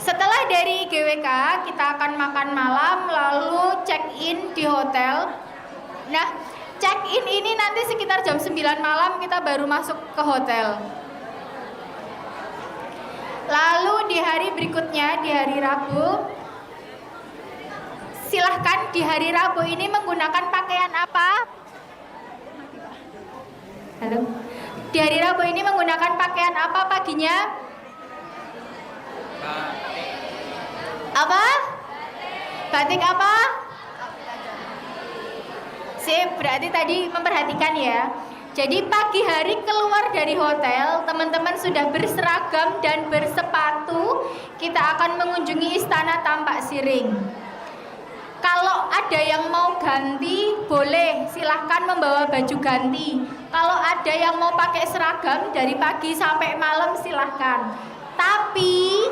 Setelah dari GWK kita akan makan malam lalu check in di hotel. Nah, check in ini nanti sekitar jam 9 malam kita baru masuk ke hotel. Lalu di hari berikutnya, di hari Rabu, silahkan di hari Rabu ini menggunakan pakaian apa? Halo? Di hari Rabu ini menggunakan pakaian apa paginya? Apa? Batik apa? Sip, berarti tadi memperhatikan ya. Jadi pagi hari keluar dari hotel, teman-teman sudah berseragam dan bersepatu. Kita akan mengunjungi Istana Tampak Siring. Kalau ada yang mau ganti, boleh, silahkan membawa baju ganti. Kalau ada yang mau pakai seragam dari pagi sampai malam, silahkan. Tapi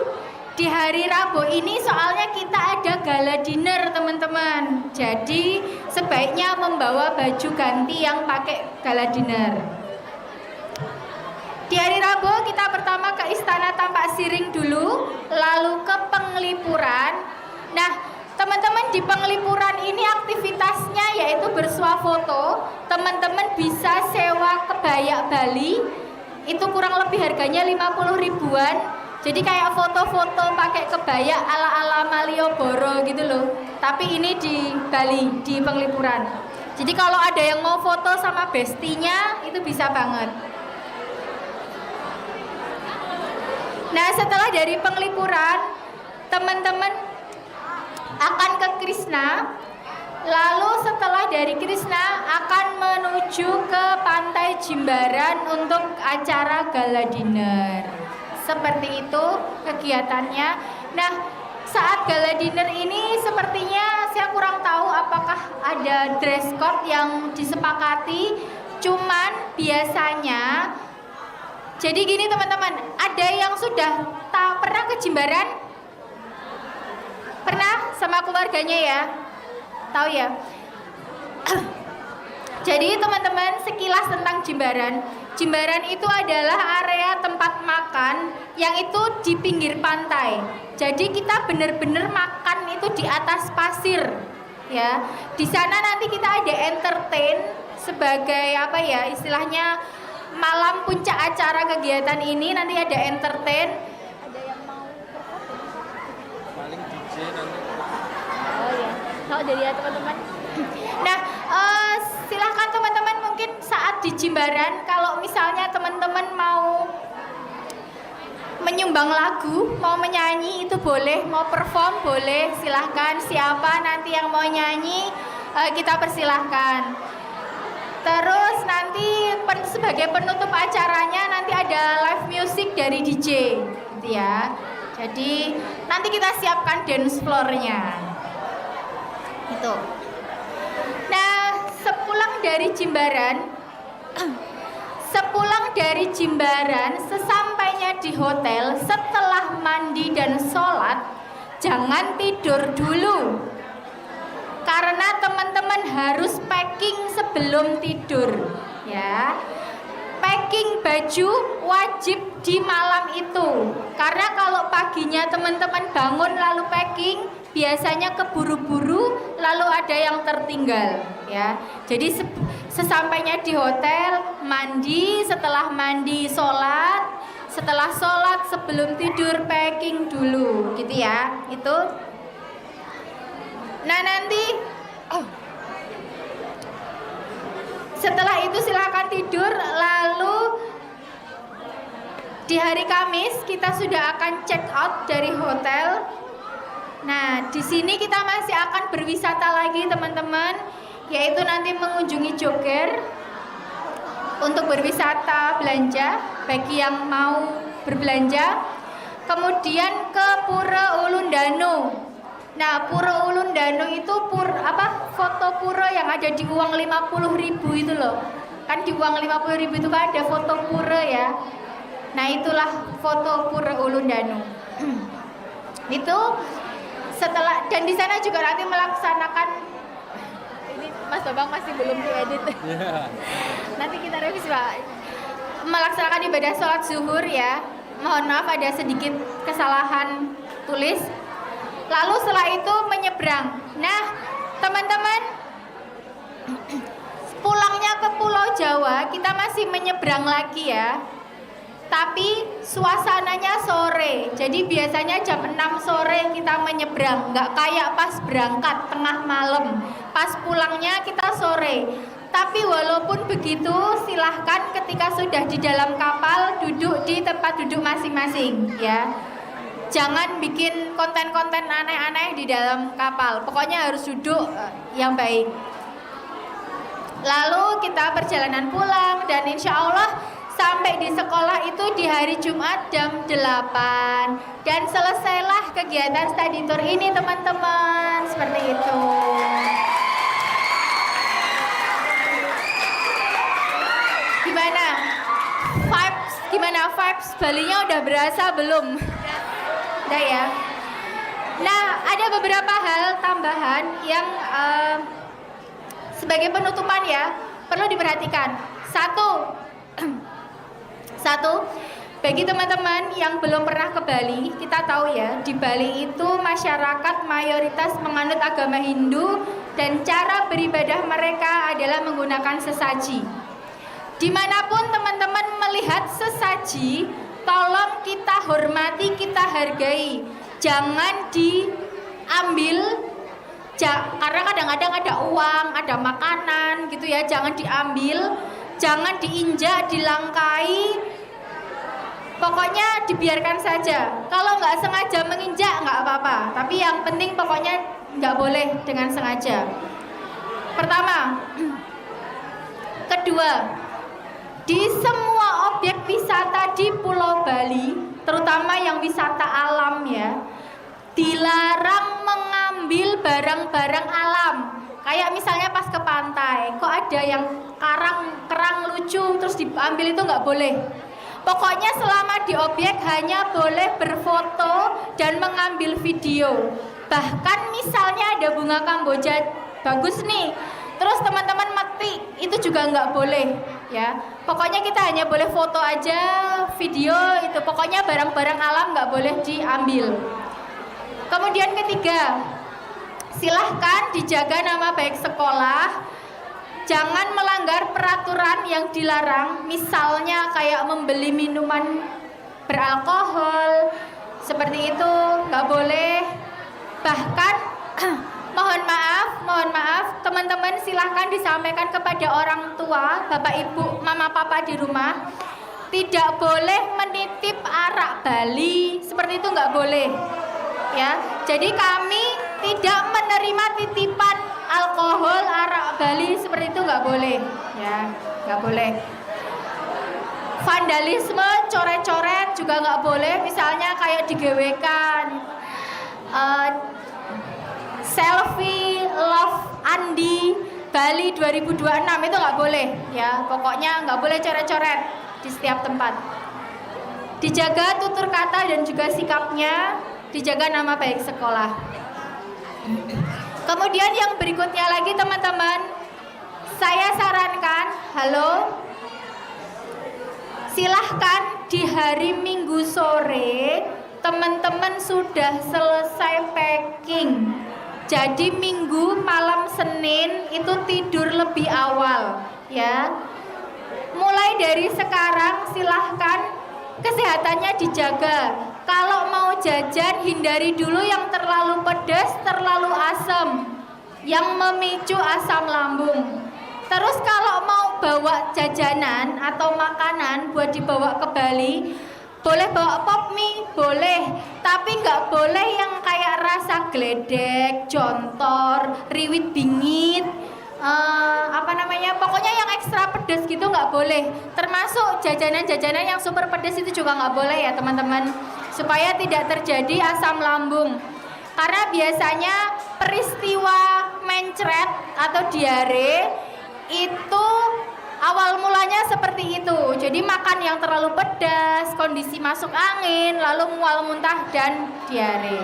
di hari Rabu ini soalnya kita ada gala dinner teman-teman. Jadi sebaiknya membawa baju ganti yang pakai gala dinner. Di hari Rabu kita pertama ke Istana Tampak Siring dulu, lalu ke Penglipuran. Nah, teman-teman di Penglipuran ini aktivitasnya yaitu bersuah foto. Teman-teman bisa sewa kebaya Bali. Itu kurang lebih harganya 50 ribuan. Jadi kayak foto-foto pakai kebaya ala-ala Malioboro gitu loh. Tapi ini di Bali, di Penglipuran. Jadi kalau ada yang mau foto sama bestinya, itu bisa banget. Nah, setelah dari Penglipuran, teman-teman akan ke Krishna. Lalu setelah dari Krishna akan menuju ke Pantai Jimbaran untuk acara gala dinner. Seperti itu kegiatannya. Nah, saat gala dinner ini sepertinya saya kurang tahu apakah ada dress code yang disepakati. Cuman biasanya, jadi gini teman-teman, ada yang sudah pernah ke Jimbaran? Pernah sama keluarganya ya? Tahu ya? Jadi teman-teman, sekilas tentang Jimbaran. Jimbaran itu adalah area tempat makan yang itu di pinggir pantai. Jadi kita benar-benar makan itu di atas pasir, ya. Di sana nanti kita ada entertain sebagai apa ya, istilahnya malam puncak acara kegiatan ini nanti ada entertain. Ada yang mau paling DJ nanti. Oh ya, kalau dari ya teman-teman. Nah, silahkan teman-teman mungkin saat di Jimbaran kalau misalnya teman-teman mau menyumbang lagu, mau menyanyi itu boleh, mau perform boleh, silahkan. Siapa nanti yang mau nyanyi kita persilahkan. Terus nanti sebagai penutup acaranya nanti ada live music dari DJ gitu ya. Jadi nanti kita siapkan dance floor-nya. Itu. Nah, sepulang dari Jimbaran, sesampainya di hotel, setelah mandi dan sholat, jangan tidur dulu. Karena teman-teman harus packing sebelum tidur, ya. Packing baju wajib di malam itu. Karena kalau paginya teman-teman bangun lalu packing, biasanya keburu-buru lalu ada yang tertinggal, ya. Jadi sesampainya di hotel, mandi, setelah mandi sholat, setelah sholat sebelum tidur packing dulu, gitu ya. Itu. Nah nanti setelah itu silakan tidur. Lalu di hari Kamis kita sudah akan check out dari hotel. Nah, di sini kita masih akan berwisata lagi teman-teman, yaitu nanti mengunjungi Joger untuk berwisata belanja bagi yang mau berbelanja. Kemudian ke Pura Ulundanu. Nah, Pura Ulundanu itu foto pura yang ada di uang 50.000 itu loh. Kan di uang 50.000 itu kan ada foto pura ya. Nah itulah foto pura Ulundanu. Itu setelah, dan di sana juga nanti melaksanakan, ini Mas Babang masih belum diedit. Nanti kita revisi Pak. Melaksanakan ibadah sholat zuhur ya. Mohon maaf ada sedikit kesalahan tulis. Lalu setelah itu menyeberang. Nah teman-teman, pulangnya ke Pulau Jawa kita masih menyeberang lagi ya. Tapi suasananya sore. Jadi biasanya jam 6 sore kita menyeberang. Nggak kayak pas berangkat tengah malam. Pas pulangnya kita sore. Tapi walaupun begitu, silahkan ketika sudah di dalam kapal duduk di tempat duduk masing-masing ya. Jangan bikin konten-konten aneh-aneh di dalam kapal. Pokoknya harus duduk yang baik. Lalu kita perjalanan pulang dan insya Allah sampai di sekolah itu di hari Jumat jam 8. Dan selesailah kegiatan study tour ini teman-teman. Seperti itu. Gimana vibes Balinya udah berasa belum? Udah ya. Nah ada beberapa hal tambahan yang sebagai penutupan ya perlu diperhatikan. Satu, bagi teman-teman yang belum pernah ke Bali, kita tahu ya di Bali itu masyarakat mayoritas menganut agama Hindu dan cara beribadah mereka adalah menggunakan sesaji. Dimanapun teman-teman melihat sesaji, tolong kita hormati, kita hargai. Jangan diambil, karena kadang-kadang ada uang, ada makanan gitu ya. Jangan diambil, jangan diinjak, dilangkai. Pokoknya dibiarkan saja. Kalau nggak sengaja menginjak nggak apa-apa. Tapi yang penting pokoknya nggak boleh dengan sengaja. Pertama. Kedua. Di semua objek wisata di Pulau Bali, terutama yang wisata alam ya, dilarang mengambil barang-barang alam. Kayak misalnya pas ke pantai, kok ada yang kerang lucu terus diambil, itu nggak boleh. Pokoknya selama di objek hanya boleh berfoto dan mengambil video. Bahkan misalnya ada bunga kamboja bagus nih, terus teman-teman metik, itu juga nggak boleh ya. Pokoknya kita hanya boleh foto aja, video itu. Pokoknya barang-barang alam nggak boleh diambil. Kemudian ketiga, silahkan dijaga nama baik sekolah. Jangan melanggar peraturan yang dilarang. Misalnya kayak membeli minuman beralkohol, seperti itu nggak boleh. Bahkan mohon maaf, teman-teman silahkan disampaikan kepada orang tua, bapak ibu, mama papa di rumah, tidak boleh menitip arak Bali, seperti itu nggak boleh, ya. Jadi kami tidak menerima titipan alkohol arak Bali, seperti itu nggak boleh, ya, nggak boleh. Vandalisme, coret-coret juga nggak boleh, misalnya kayak di GWK. Selfie Love Andi Bali 2026 itu nggak boleh ya. Pokoknya nggak boleh coret-coret di setiap tempat. Dijaga tutur kata dan juga sikapnya, dijaga nama baik sekolah. Kemudian yang berikutnya lagi teman-teman, saya sarankan, silahkan di hari Minggu sore teman-teman sudah selesai packing. Jadi Minggu malam Senin itu tidur lebih awal ya. Mulai dari sekarang silahkan kesehatannya dijaga. Kalau mau jajan hindari dulu yang terlalu pedas, terlalu asam, yang memicu asam lambung. Terus kalau mau bawa jajanan atau makanan buat dibawa ke Bali, boleh bawa pop mie, boleh, tapi nggak boleh yang kayak rasa geledek, jontor, riwit bingit, pokoknya yang ekstra pedas gitu nggak boleh. Termasuk jajanan-jajanan yang super pedas itu juga nggak boleh ya teman-teman, supaya tidak terjadi asam lambung. Karena biasanya peristiwa mencret atau diare itu awal mulanya seperti itu. Jadi makan yang terlalu pedas, kondisi masuk angin, lalu mual muntah dan diare.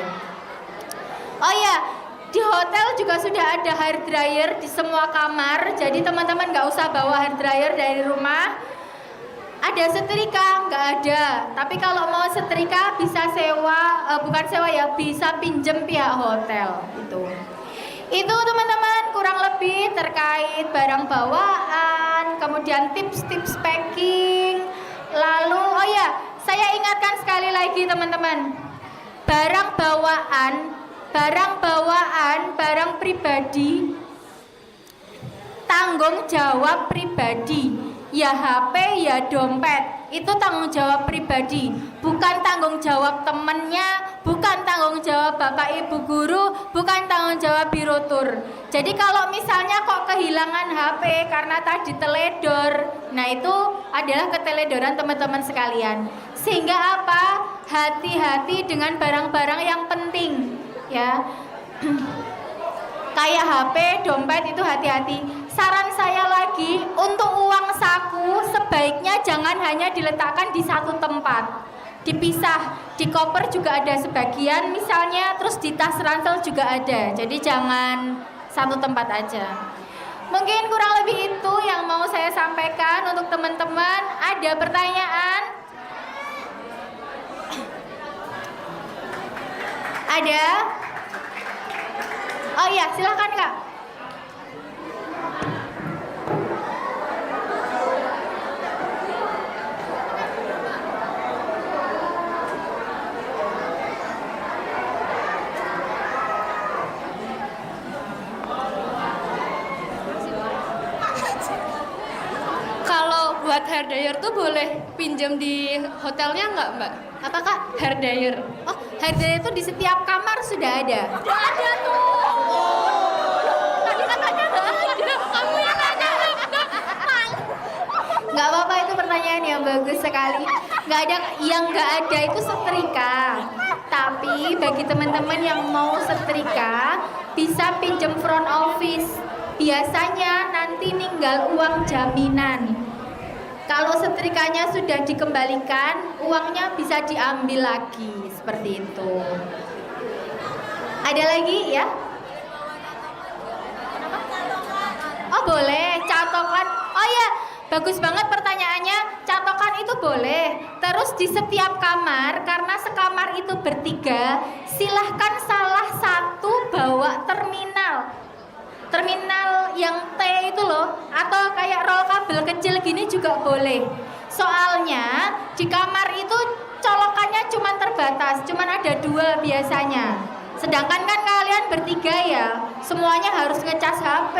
Oh iya, di hotel juga sudah ada hair dryer di semua kamar. Jadi teman-teman nggak usah bawa hair dryer dari rumah. Ada setrika? Nggak ada. Tapi kalau mau setrika bisa sewa, bukan sewa ya, bisa pinjem pihak hotel itu. Itu teman-teman kurang lebih terkait barang bawaan, kemudian tips-tips packing. Lalu, oh ya, saya ingatkan sekali lagi teman-teman, barang bawaan, barang pribadi, tanggung jawab pribadi. Ya HP, ya dompet, itu tanggung jawab pribadi, bukan tanggung jawab temennya, bukan tanggung jawab bapak ibu guru, bukan tanggung jawab biro tur. Jadi kalau misalnya kok kehilangan HP karena tadi teledor, nah itu adalah keteledoran teman-teman sekalian. Sehingga apa? Hati-hati dengan barang-barang yang penting, ya. Kayak HP, dompet itu hati-hati. Saran saya lagi, untuk uang saku sebaiknya jangan hanya diletakkan di satu tempat. Dipisah, di koper juga ada sebagian misalnya, terus di tas ransel juga ada. Jadi jangan satu tempat aja. Mungkin kurang lebih itu yang mau saya sampaikan untuk teman-teman. Ada pertanyaan? Ada? Oh iya, silahkan Kak. Kalau buat hair dryer tuh boleh pinjam di hotelnya nggak Mbak? Apa Kak? Hair dryer. Oh, hair dryer itu di setiap kamar sudah ada. Udah ada tuh. Tadi katanya nggak ada. Kamu yang nanya. Nggak apa-apa, itu pertanyaan yang bagus sekali. Nggak ada, yang nggak ada itu setrika. Tapi bagi teman-teman yang mau setrika, bisa pinjam front office. Biasanya nanti ninggal uang jaminan. Kalau setrikanya sudah dikembalikan, uangnya bisa diambil lagi, seperti itu. Ada lagi ya? Oh boleh, catokan. Oh ya, bagus banget pertanyaannya. Catokan itu boleh. Terus di setiap kamar, karena sekamar itu bertiga, silahkan salah satu bawa terminal. Terminal yang T itu loh, atau kayak roll kabel kecil gini juga boleh. Soalnya di kamar itu colokannya cuma terbatas, cuma ada 2 biasanya. Sedangkan kan kalian bertiga ya, semuanya harus ngecas HP,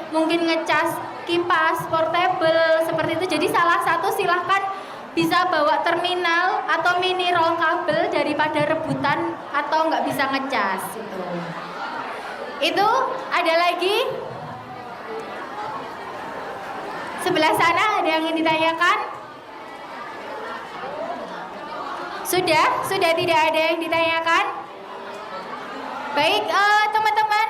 mungkin ngecas kipas portable seperti itu. Jadi salah satu silahkan bisa bawa terminal atau mini roll kabel daripada rebutan atau nggak bisa ngecas itu. Itu ada lagi? Sebelah sana ada yang ingin ditanyakan? Sudah tidak ada yang ditanyakan? Baik, teman-teman,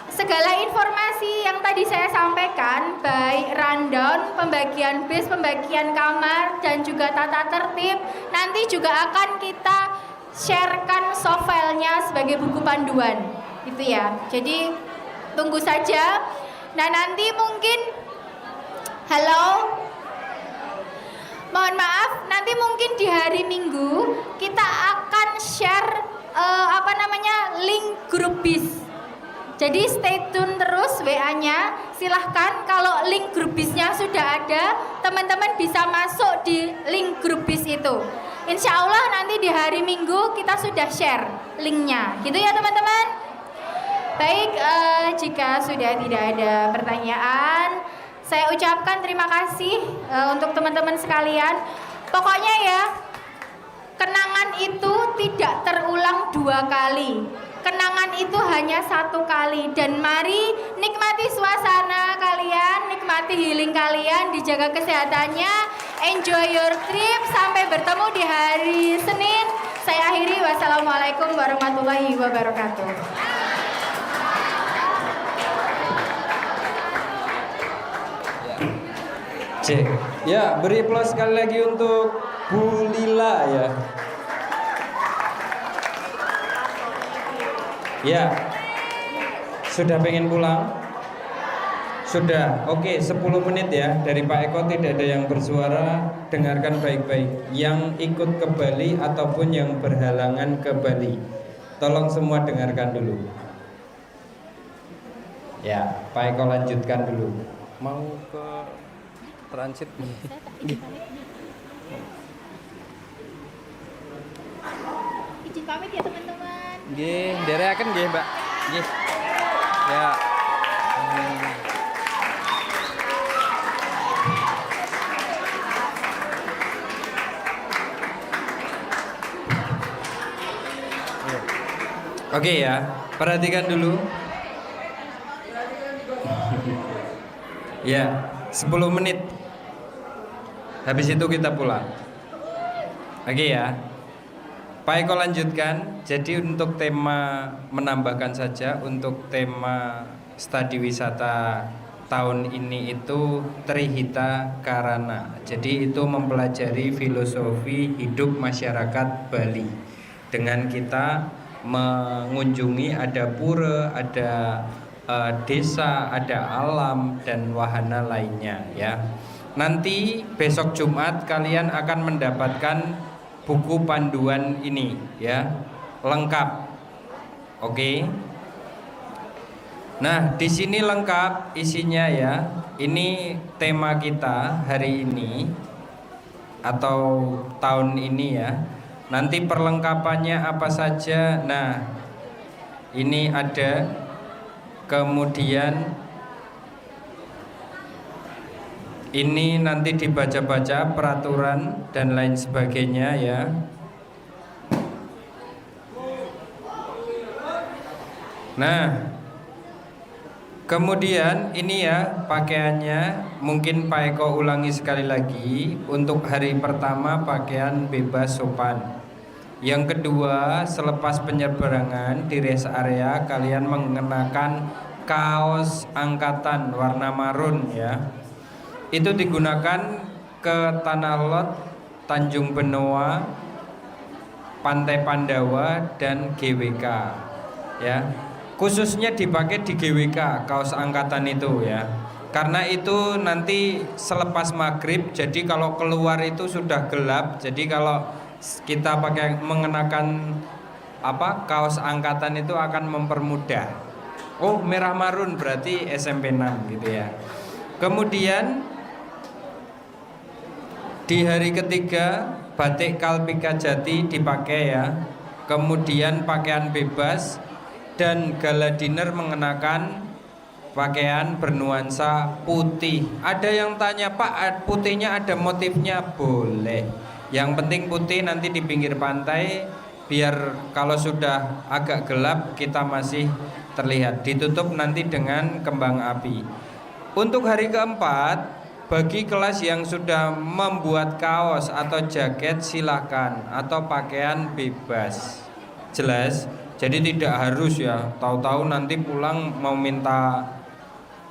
segala informasi yang tadi saya sampaikan, baik rundown, pembagian bis, pembagian kamar, dan juga tata tertib, nanti juga akan kita sharekan soft file-nya sebagai buku panduan. Itu ya, jadi tunggu saja. Nah nanti mungkin, halo, mohon maaf, nanti mungkin di hari Minggu kita akan share link grup bis. Jadi stay tune terus WA-nya. Silahkan kalau link grup bisnya sudah ada, teman-teman bisa masuk di link grup bis itu. Insya Allah nanti di hari Minggu kita sudah share linknya, gitu ya teman-teman. Baik, jika sudah tidak ada pertanyaan, saya ucapkan terima kasih untuk teman-teman sekalian. Pokoknya ya, kenangan itu tidak terulang 2 kali. Kenangan itu hanya 1 kali. Dan mari nikmati suasana kalian, nikmati healing kalian, dijaga kesehatannya, enjoy your trip. Sampai bertemu di hari Senin. Saya akhiri, wassalamualaikum warahmatullahi wabarakatuh. Cek. Ya, beri aplaus sekali lagi untuk Bu Lila ya. Ya. Sudah pengen pulang? Sudah. Oke, 10 menit ya. Dari Pak Eko tidak ada yang bersuara. Dengarkan baik-baik. Yang ikut ke Bali ataupun yang berhalangan ke Bali. Tolong semua dengarkan dulu. Ya, Pak Eko lanjutkan dulu. Mau ke transit nih. Izin pamit ya teman-teman. Nggih, nderekaken nggih, Mbak. Nggih. Ya. Oke ya, perhatikan dulu. Ya, 10 menit. Habis itu kita pulang. Oke ya. Pak Eko lanjutkan. Jadi untuk tema, menambahkan saja, untuk tema studi wisata tahun ini itu Trihita Karana. Jadi itu mempelajari filosofi hidup masyarakat Bali. Dengan kita mengunjungi ada pura, ada desa, ada alam dan wahana lainnya ya. Nanti besok Jumat kalian akan mendapatkan buku panduan ini ya, lengkap. Oke. Nah, di sini lengkap isinya ya. Ini tema kita hari ini atau tahun ini ya. Nanti perlengkapannya apa saja. Nah, ini ada. Kemudian ini nanti dibaca-baca peraturan dan lain sebagainya ya. Nah, kemudian ini ya pakaiannya. Mungkin Pak Eko ulangi sekali lagi. Untuk hari pertama pakaian bebas sopan. Yang kedua, selepas penyeberangan di rest area kalian mengenakan kaos angkatan warna marun ya. Itu digunakan ke Tanah Lot, Tanjung Benoa, Pantai Pandawa dan GWK ya. Khususnya dipakai di GWK kaos angkatan itu ya. Karena itu nanti selepas maghrib, jadi kalau keluar itu sudah gelap. Jadi kalau kita pakai mengenakan kaos angkatan itu akan mempermudah. Oh, merah marun berarti SMP 6 gitu ya. Kemudian di hari ketiga batik Kalpika Jati dipakai ya. Kemudian pakaian bebas dan gala dinner mengenakan pakaian bernuansa putih. Ada yang tanya, Pak, putihnya ada motifnya? Boleh. Yang penting putih, nanti di pinggir pantai biar kalau sudah agak gelap kita masih terlihat. Ditutup nanti dengan kembang api. Untuk hari keempat, bagi kelas yang sudah membuat kaos atau jaket silahkan, atau pakaian bebas. Jelas? Jadi tidak harus ya, tahu-tahu nanti pulang mau minta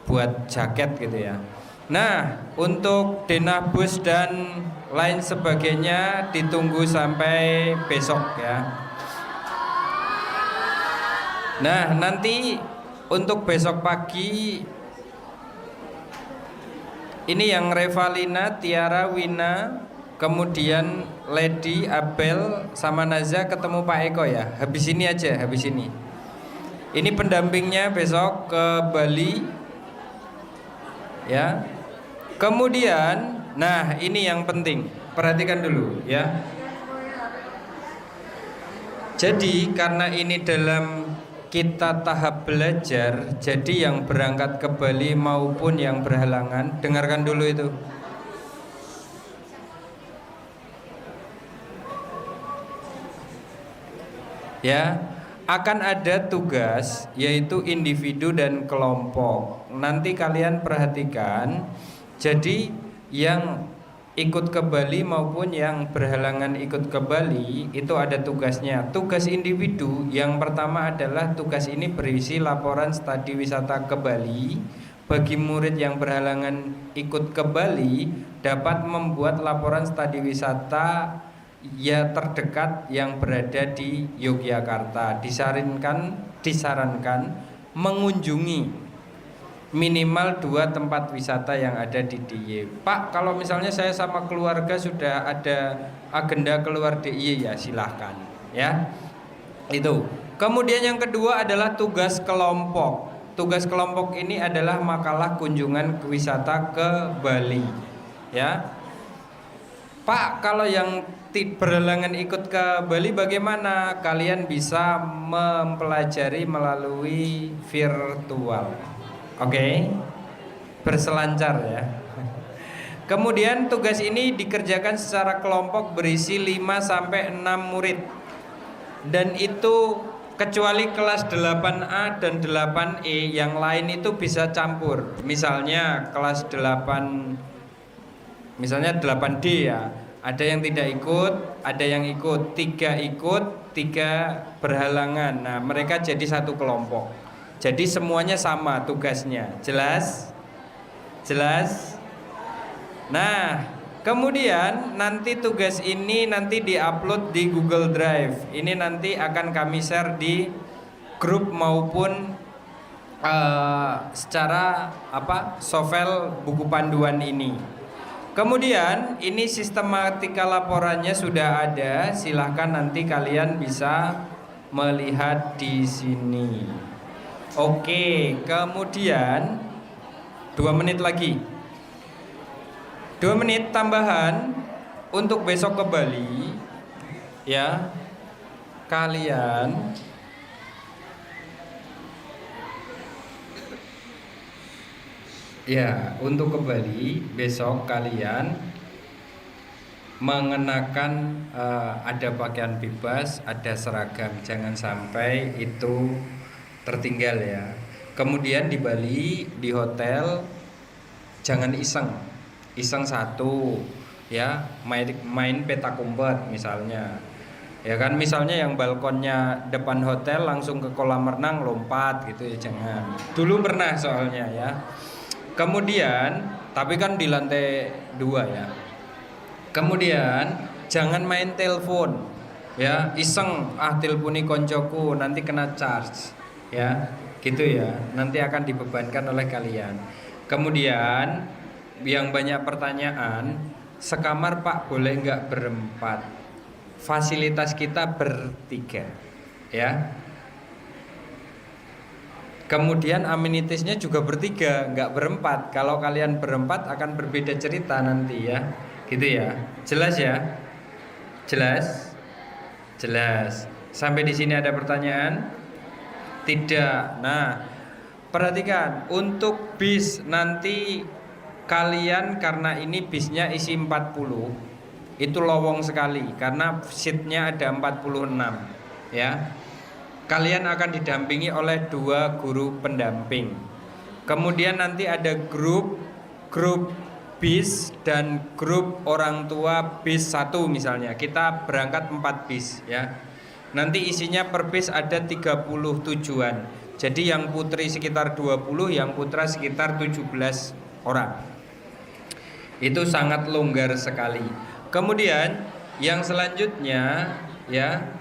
buat jaket gitu ya. Nah, untuk denah bus dan lain sebagainya ditunggu sampai besok ya. Nah, nanti untuk besok pagi ini yang Revalina, Tiara, Wina, kemudian Lady, Abel, sama Naza ketemu Pak Eko ya. Habis ini aja, habis ini. Ini pendampingnya besok ke Bali ya. Kemudian, nah ini yang penting, perhatikan dulu ya. Jadi karena ini dalam kita tahap belajar, jadi yang berangkat ke Bali maupun yang berhalangan, dengarkan dulu itu. Ya, akan ada tugas yaitu individu dan kelompok. Nanti kalian perhatikan. Jadi yang ikut ke Bali maupun yang berhalangan ikut ke Bali itu ada tugasnya. Tugas individu yang pertama adalah tugas ini berisi laporan studi wisata ke Bali. Bagi murid yang berhalangan ikut ke Bali, dapat membuat laporan studi wisata ya terdekat yang berada di Yogyakarta. Disarankan mengunjungi minimal 2 tempat wisata yang ada di DIY. Pak, kalau misalnya saya sama keluarga sudah ada agenda keluar DIY, ya silahkan ya. Itu. Kemudian yang kedua adalah tugas kelompok. Tugas kelompok ini adalah makalah kunjungan wisata ke Bali ya. Pak, kalau yang berhalangan ikut ke Bali bagaimana? Kalian bisa mempelajari melalui virtual. Oke. Berselancar ya. Kemudian tugas ini dikerjakan secara kelompok berisi 5 sampai 6 murid. Dan itu kecuali kelas 8A dan 8E, yang lain itu bisa campur. Misalnya kelas 8, misalnya 8D ya. Ada yang tidak ikut, ada yang ikut, 3 ikut, 3 berhalangan. Nah, mereka jadi satu kelompok. Jadi semuanya sama tugasnya. Jelas? Jelas? Nah, kemudian nanti tugas ini nanti diupload di Google Drive. Ini nanti akan kami share di grup maupun secara sovel buku panduan ini. Kemudian ini sistematika laporannya sudah ada. Silahkan nanti kalian bisa melihat di sini. Oke, kemudian 2 menit lagi. 2 menit tambahan untuk besok ke Bali ya. Kalian ya, untuk ke Bali besok kalian mengenakan ada pakaian bebas, ada seragam, jangan sampai itu tertinggal ya. Kemudian di Bali di hotel jangan iseng satu ya, main petak umpet misalnya. Ya kan, misalnya yang balkonnya depan hotel langsung ke kolam renang lompat gitu ya, jangan. Dulu pernah soalnya ya. Kemudian, tapi kan di lantai 2 ya. Kemudian jangan main telepon ya, iseng teleponi koncoku nanti kena charge ya, gitu ya. Nanti akan dibebankan oleh kalian. Kemudian yang banyak pertanyaan, sekamar Pak boleh nggak berempat? Fasilitas kita bertiga ya. Kemudian amenitisnya juga bertiga, nggak berempat. Kalau kalian berempat akan berbeda cerita nanti ya, gitu ya. Jelas ya? Jelas? Jelas. Sampai di sini ada pertanyaan? Tidak. Nah, perhatikan untuk bis nanti kalian, karena ini bisnya isi 40, itu lowong sekali karena seatnya ada 46 ya. Kalian akan didampingi oleh 2 guru pendamping. Kemudian nanti ada grup bis dan grup orang tua bis 1 misalnya. Kita berangkat 4 bis ya. Nanti isinya per bis ada 30 tujuan. Jadi yang putri sekitar 20, yang putra sekitar 17 orang. Itu sangat longgar sekali. Kemudian yang selanjutnya ya,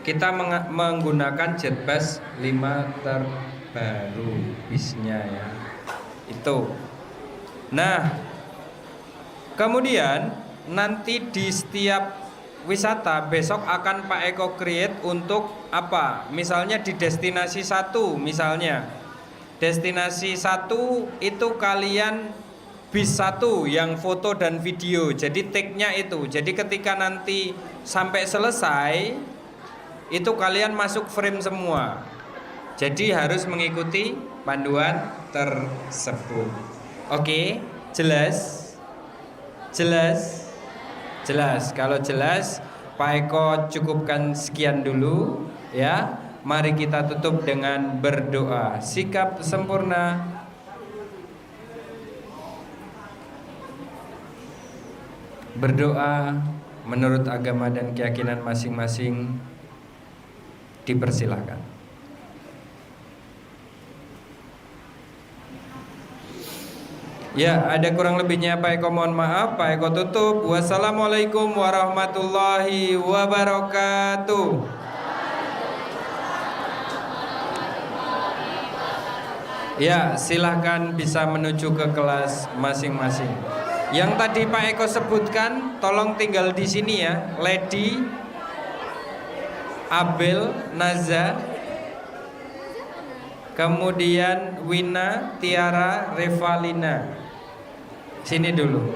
kita menggunakan jetbus 5 terbaru bisnya ya. Itu. Nah, kemudian nanti di setiap wisata besok akan Pak Eko create untuk apa? Misalnya di destinasi 1 misalnya. Destinasi 1 itu kalian bis 1 yang foto dan video. Jadi take-nya itu. Jadi ketika nanti sampai selesai itu kalian masuk frame semua. Jadi harus mengikuti panduan tersebut. Oke, jelas? Jelas? Jelas. Kalau jelas, Pak Eko cukupkan sekian dulu ya. Mari kita tutup dengan berdoa. Sikap sempurna. Berdoa menurut agama dan keyakinan masing-masing. Dipersilahkan. Ya, ada kurang lebihnya Pak Eko mohon maaf, Pak Eko tutup. Wassalamualaikum warahmatullahi wabarakatuh. Ya, silahkan bisa menuju ke kelas masing-masing. Yang tadi Pak Eko sebutkan, tolong tinggal di sini ya. Lady, Abel, Naza, kemudian Wina, Tiara, Revalina. Sini dulu.